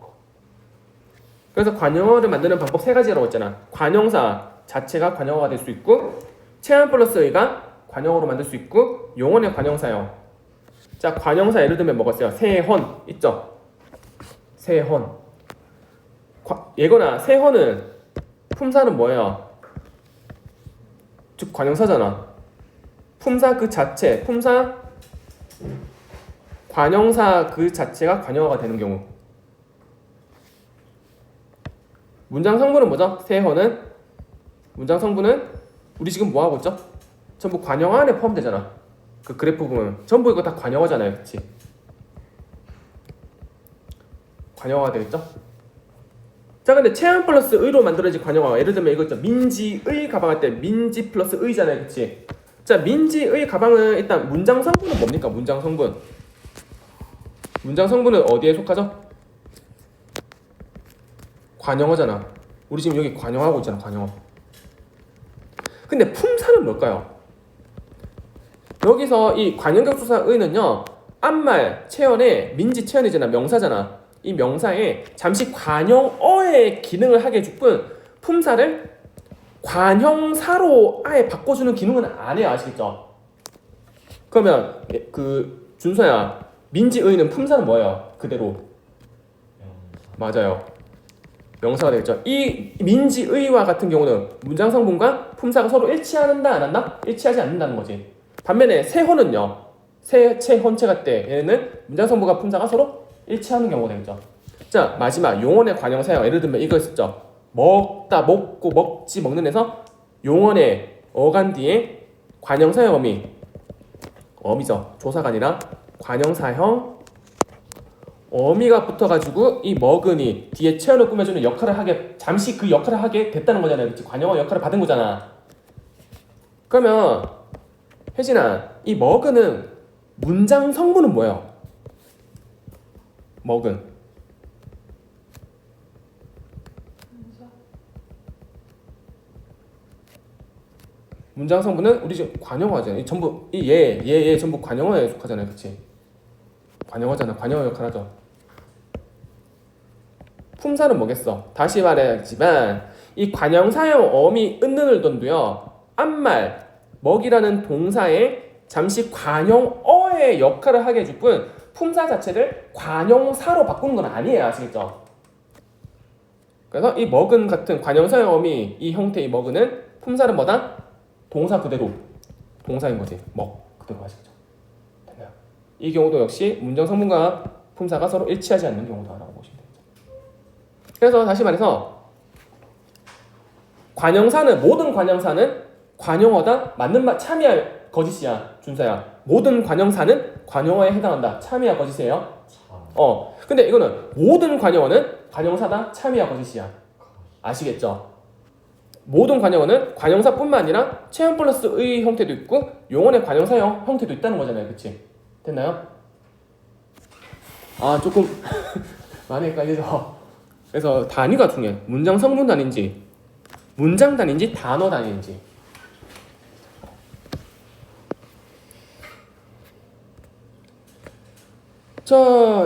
그래서 관형어를 만드는 방법 세 가지라고 했잖아. 관형사 자체가 관형어가 될 수 있고, 체험 플러스 의가 관형어로 만들 수 있고, 용언의 관형사형. 자, 관형사 예를 들면 뭐가 있어요? 세헌 있죠? 세헌. 예거나 세헌은 품사는 뭐예요? 즉 관형사잖아. 품사 그 자체, 품사 관형사 그 자체가 관형어가 되는 경우. 문장 성분은 뭐죠? 세헌은 문장 성분은 우리 지금 뭐 하고 있죠? 전부 관형어 안에 포함되잖아. 그 그래프 보면 전부 이거 다 관형어잖아요, 그렇지? 관형어가 되겠죠? 자, 근데 체험 플러스 의로 만들어진 관형어, 예를 들면 이거 있죠? 민지의 가방 할 때 민지 플러스 의잖아요, 그렇지? 자, 민지의 가방은 일단 문장 성분은 뭡니까? 문장 성분. 문장 성분은 어디에 속하죠? 관형어잖아. 우리 지금 여기 관형어하고 있잖아, 관형어. 근데 품사는 뭘까요? 여기서 이 관형격투사 의는요, 앞말 체언에 민지 체언이잖아, 명사잖아. 이 명사에 잠시 관형어의 기능을 하게 해줄 뿐 품사를 관형사로 아예 바꿔주는 기능은 안 해요. 아시겠죠? 그러면 그 준서야, 민지의는 품사는 뭐예요? 그대로. 맞아요. 명사가 되겠죠. 이 민지의와 같은 경우는 문장 성분과 품사가 서로 일치한다 안 한다? 일치하지 않는다는 거지. 반면에 세헌은요, 세체 헌체가 때 얘는 문장 성분과 품사가 서로 일치하는 경우가 되겠죠. 자, 마지막 용언의 관형사형. 예를 들면 이거 있었죠. 먹다, 먹고, 먹지, 먹는 데서 용언의 어간 뒤에 관형사형 어미죠. 조사가 아니라 관형사형 어미가 붙어가지고 이 먹은이 뒤에 체온을 꾸며주는 역할을 하게 잠시 그 역할을 하게 됐다는 거잖아요. 그치? 관용어 역할을 받은 거잖아. 그러면 혜진아, 이 먹은은 문장 성분은 뭐예요? 먹은 동사. 문장 성분은 우리 지금 관용어잖아요. 이 전부 얘 전부 관용어에 속하잖아요. 그치? 관용어잖아. 관용어 역할 하죠. 품사는 뭐겠어? 다시 말해야겠지만 이 관형사형 어미 은는을 던도요. 앞말 먹이라는 동사에 잠시 관형어의 역할을 하게 해줄 뿐 품사 자체를 관형사로 바꾸는 건 아니에요. 아시겠죠? 그래서 이 먹은 같은 관형사형 어미 이 형태의 먹은은 품사는 뭐다? 동사 그대로 동사인 거지. 먹 그대로 아시겠죠? 됐나요? 이 경우도 역시 문장 성분과 품사가 서로 일치하지 않는 경우다라고 보시면 됩니다. 그래서 다시 말해서 관형사는 모든 관형사는 관용어다. 맞는 말 참이야 거짓이야 준서야. 모든 관형사는 관용어에 해당한다. 참이야 거짓이에요. 근데 이거는 모든 관용어는 관형사다. 참이야 거짓이야. 아시겠죠? 모든 관용어는 관형사뿐만 아니라 체형 플러스 의 형태도 있고 용언의 관형사형 형태도 있다는 거잖아요. 그치? 됐나요? 아 조금 많이 헷갈리죠? 그래서 단위가 중요해. 문장 성분 단위인지 문장 단위인지 단어 단위인지. 자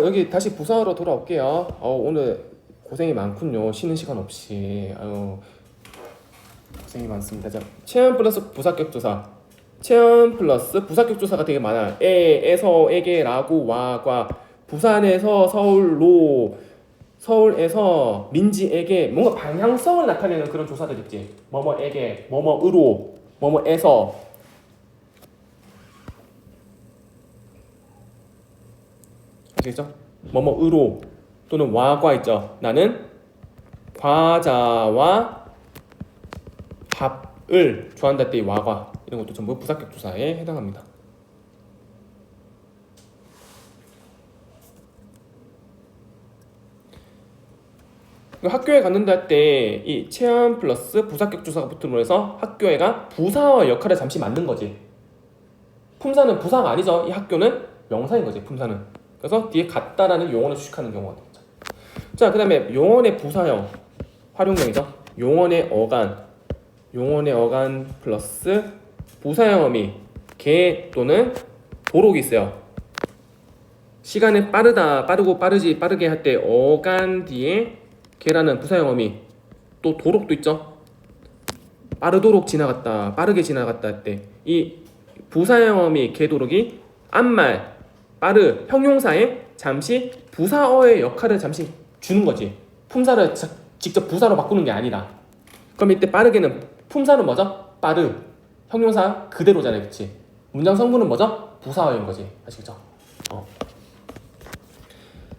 여기 다시 부사로 돌아올게요. 오늘 고생이 많군요. 쉬는 시간 없이. 고생이 많습니다. 자, 체험 플러스 부사격 조사. 체험 플러스 부사격 조사가 되게 많아요. 에서, 에게, 라고, 와, 과. 부산에서 서울로, 서울에서 민지에게 뭔가 방향성을 나타내는 그런 조사들 있지. 뭐뭐에게, 뭐뭐으로, 뭐뭐에서. 아시겠죠? 뭐뭐으로 또는 와과 있죠. 나는 과자와 밥을 좋아한다 때의 와과 이런 것도 전부 부사격 조사에 해당합니다. 학교에 갔는다 할 때 이 체험 플러스 부사격 조사가 붙음으로 해서 학교에가 부사어 역할을 잠시 맡는 거지. 품사는 부사가 아니죠. 이 학교는 명사인 거지. 품사는. 그래서 뒤에 같다라는 용언을 수식하는 경우가 되겠죠. 자, 그 다음에 용언의 부사형 활용형이죠. 용언의 어간 플러스 부사형 어미 개 또는 도록이 있어요. 시간이 빠르다, 빠르고 빠르지, 빠르게 할 때 어간 뒤에 개라는 부사형 어미 또 도록도 있죠. 빠르도록 지나갔다, 빠르게 지나갔다 할 때 이 부사형 어미 개 도록이 앞말 빠르 형용사에 잠시 부사어의 역할을 잠시 주는 거지. 품사를 직접 부사로 바꾸는 게 아니라. 그럼 이때 빠르게는 품사는 뭐죠? 빠르 형용사 그대로잖아요. 그치? 문장 성분은 뭐죠? 부사어인 거지. 아시겠죠?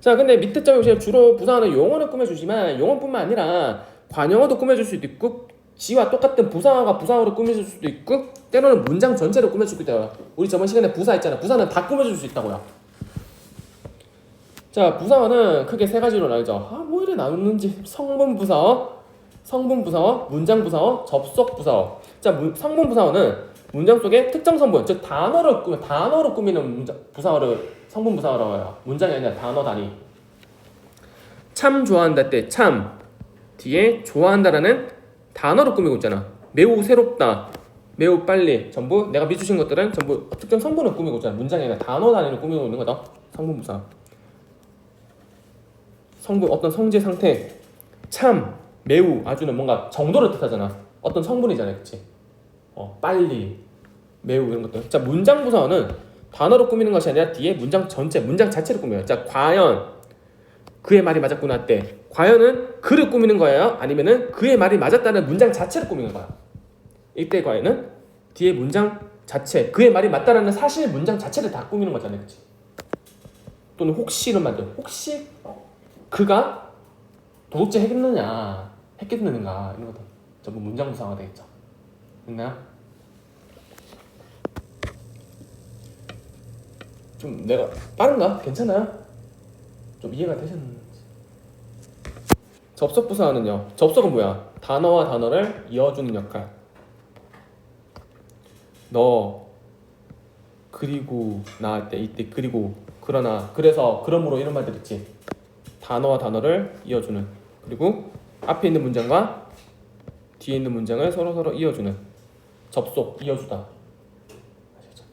자, 근데 밑에 점에 주로 부사어는 용어를 꾸며주지만 용어뿐만 아니라 관용어도 꾸며줄 수도 있고 지와 똑같은 부사어가 부사어를 꾸며줄 수도 있고 때로는 문장 전체를 꾸며줄 수도 있다고요. 우리 저번 시간에 부사 했잖아. 부사는 다 꾸며줄 수 있다고요. 자, 부사어는 크게 세 가지로 나뉘죠. 뭐 이래 나누는지. 성분 부사어, 문장 부사어, 접속 부사어. 자, 성분 부사어는 문장 속에 특정 성분, 즉 단어로 꾸미는 부사어를 성분 부사어라고 해요. 문장이 아니라 단어 단위. 참 좋아한다 때 참 뒤에 좋아한다라는 단어로 꾸미고 있잖아. 매우 새롭다, 매우 빨리. 전부 내가 비추신 것들은 전부 특정 성분을 꾸미고 있잖아. 문장이 아니라 단어 단위로 꾸미고 있는 거다. 성분 부사어. 성분 어떤 성질 상태. 참 매우 아주는 뭔가 정도를 뜻하잖아. 어떤 성분이잖아요. 그치? 빨리 매우 이런 것들. 자, 문장 부사어는 단어로 꾸미는 것이 아니라 뒤에 문장 전체 문장 자체를 꾸며요. 자, 과연 그의 말이 맞았구나 할 때 과연은 그를 꾸미는 거예요? 아니면은 그의 말이 맞았다는 문장 자체를 꾸미는 거야. 이때 과연은 뒤에 문장 자체 그의 말이 맞다라는 사실 문장 자체를 다 꾸미는 거잖아요. 그치? 또는 혹시를 만들 혹시 그가 도둑질 했겠느냐 이런 것도 전부 문장 부사가 되겠죠. 됐나요? 좀 내가 빠른가? 괜찮아요? 좀 이해가 되셨는지. 접속 부사는요. 접속은 뭐야? 단어와 단어를 이어주는 역할. 너 그리고 나 할 때 이때 그리고 그러나 그래서 그러므로 이런 말들 있지. 단어와 단어를 이어주는. 그리고 앞에 있는 문장과 뒤에 있는 문장을 서로 이어주는 접속, 이어주다. 아시겠죠?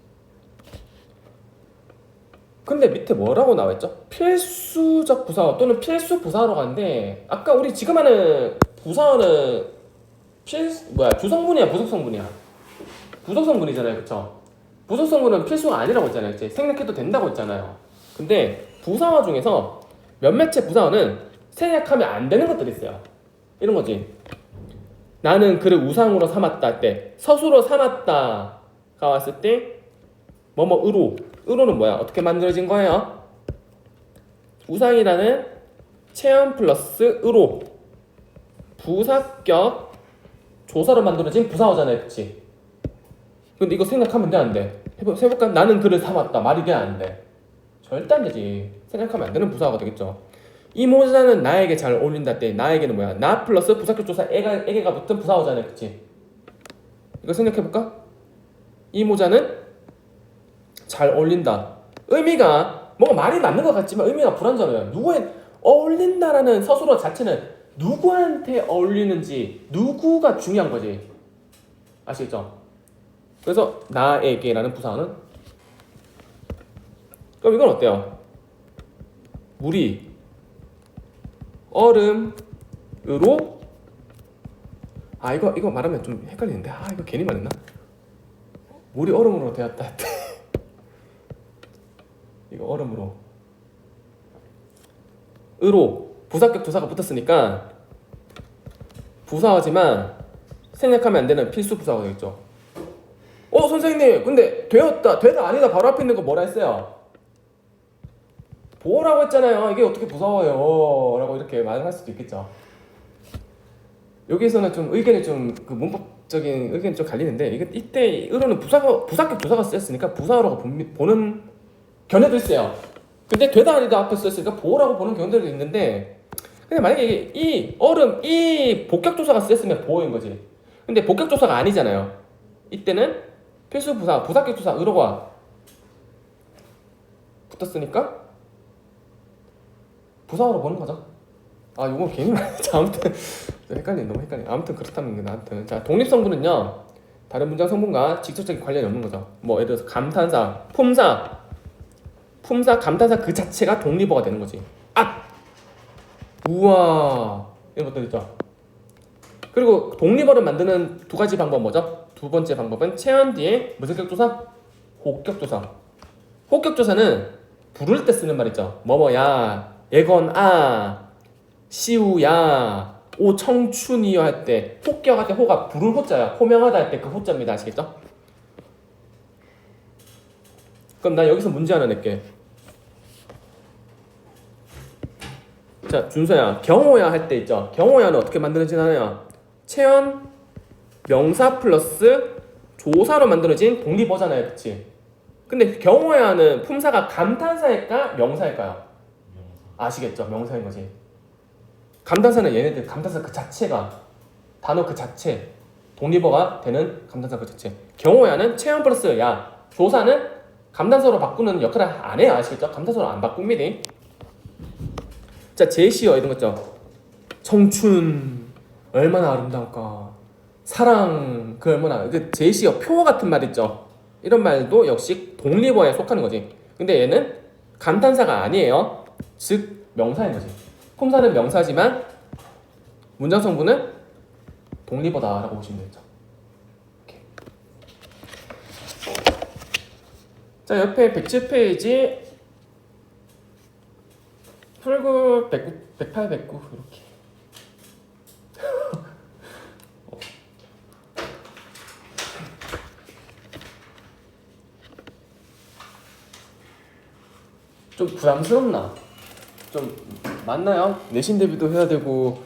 근데 밑에 뭐라고 나와있죠? 필수적 부사어 또는 필수 부사어로 가는데 아까 우리 지금 하는 부사어는 주성분이야 부속성분이야? 부속성분이잖아요, 그쵸? 부속성분은 필수가 아니라고 했잖아요, 이제 생략해도 된다고 했잖아요. 근데 부사어 중에서 몇몇의 부사어는 생략하면 안 되는 것들이 있어요. 이런 거지. 나는 그를 우상으로 삼았다 할 때, 서수로 삼았다가 왔을 때 의로는 뭐야? 어떻게 만들어진 거예요? 우상이라는 체험 플러스 의로, 부사격 조사로 만들어진 부사어잖아요, 그치? 근데 이거 생각하면 돼, 안 돼? 해볼까? 나는 그를 삼았다. 말이 돼, 안 돼? 절대 안 되지. 생각하면 안 되는 부사가 되겠죠. 이 모자는 나에게 잘 어울린다 할 때 나에게는 뭐야? 나 플러스 부사격 조사 에게가 붙은 부사어잖아요, 그치? 이거 생각해볼까? 이 모자는 잘 어울린다. 의미가 뭔가 말이 맞는 것 같지만 의미가 불완전해요. 누구에 어울린다라는 서술어 자체는 누구한테 어울리는지 누구가 중요한 거지. 아시겠죠? 그래서 나에게라는 부사어는 그럼 이건 어때요? 물이 얼음으로 이거 말하면 좀 헷갈리는데 이거 괜히 말했나? 물이 얼음으로 되었다 했대. 이거 얼음으로 으로 부사격 조사가 붙었으니까 부사어지만 생략하면 안 되는 필수 부사어가 되겠죠. 선생님 근데 되다 아니다 바로 앞에 있는 거 뭐라 했어요? 보호라고 했잖아요. 이게 어떻게 부사어예요? 라고 이렇게 말을 할 수도 있겠죠. 여기서는 좀 의견이 좀 그 문법적인 의견이 좀 갈리는데 이때 으로는 부사격 조사가 쓰였으니까 부사어라고 보는 견해도 있어요. 근데 되다 아니다 앞에 쓰였으니까 보호라고 보는 견해도 있는데 근데 만약에 이 복격 조사가 쓰였으면 보호인 거지. 근데 복격 조사가 아니잖아요. 이때는 필수 부사격 조사 으로가 붙었으니까 부사어로 보는 거죠. 이거 괜히 말했지. 아무튼 너무 헷갈려. 아무튼 그렇다는 아무튼 자 독립성분은요 다른 문장 성분과 직접적인 관련이 없는 거죠. 뭐 예를 들어서 감탄사, 품사, 감탄사 그 자체가 독립어가 되는 거지. 우와 이런 것들 있죠. 그리고 독립어를 만드는 두 가지 방법 뭐죠? 두 번째 방법은 체언 뒤에 무슨 격조사? 호격조사. 호격조사는 부를 때 쓰는 말 있죠. 뭐뭐야, 예건아, 시우야, 오 청춘이여 할 때 호격할 때 호가 부를 호자야. 호명하다 할 때 그 호자입니다. 아시겠죠? 그럼 나 여기서 문제 하나 낼게. 자 준서야, 경호야 할 때 있죠. 경호야는 어떻게 만들어진 하나요? 체언 명사 플러스 조사로 만들어진 독립어잖아요, 그치? 근데 경호야는 품사가 감탄사일까 명사일까요? 아시겠죠? 명사인 거지. 감탄사는 얘네들 감탄사 그 자체가 단어 그 자체 독립어가 되는 감탄사 그 자체. 경호야는 체언 플러스 야 조사는 감탄사로 바꾸는 역할을 안 해요, 아시겠죠? 감탄사로 안 바꿉니다. 자 제시어 이런 거 있죠. 청춘 얼마나 아름다울까. 사랑 그 얼마나 그 제시어 표어 같은 말 있죠. 이런 말도 역시 독립어에 속하는 거지. 근데 얘는 감탄사가 아니에요. 즉 명사인 거지. 품사는 명사지만 문장 성분은 독립어다라고 보시면 되죠. 이렇게. 자 옆에 107페이지 풀구 108, 109 이렇게. 좀 부담스럽나? 좀 맞나요? 내신 대비도 해야 되고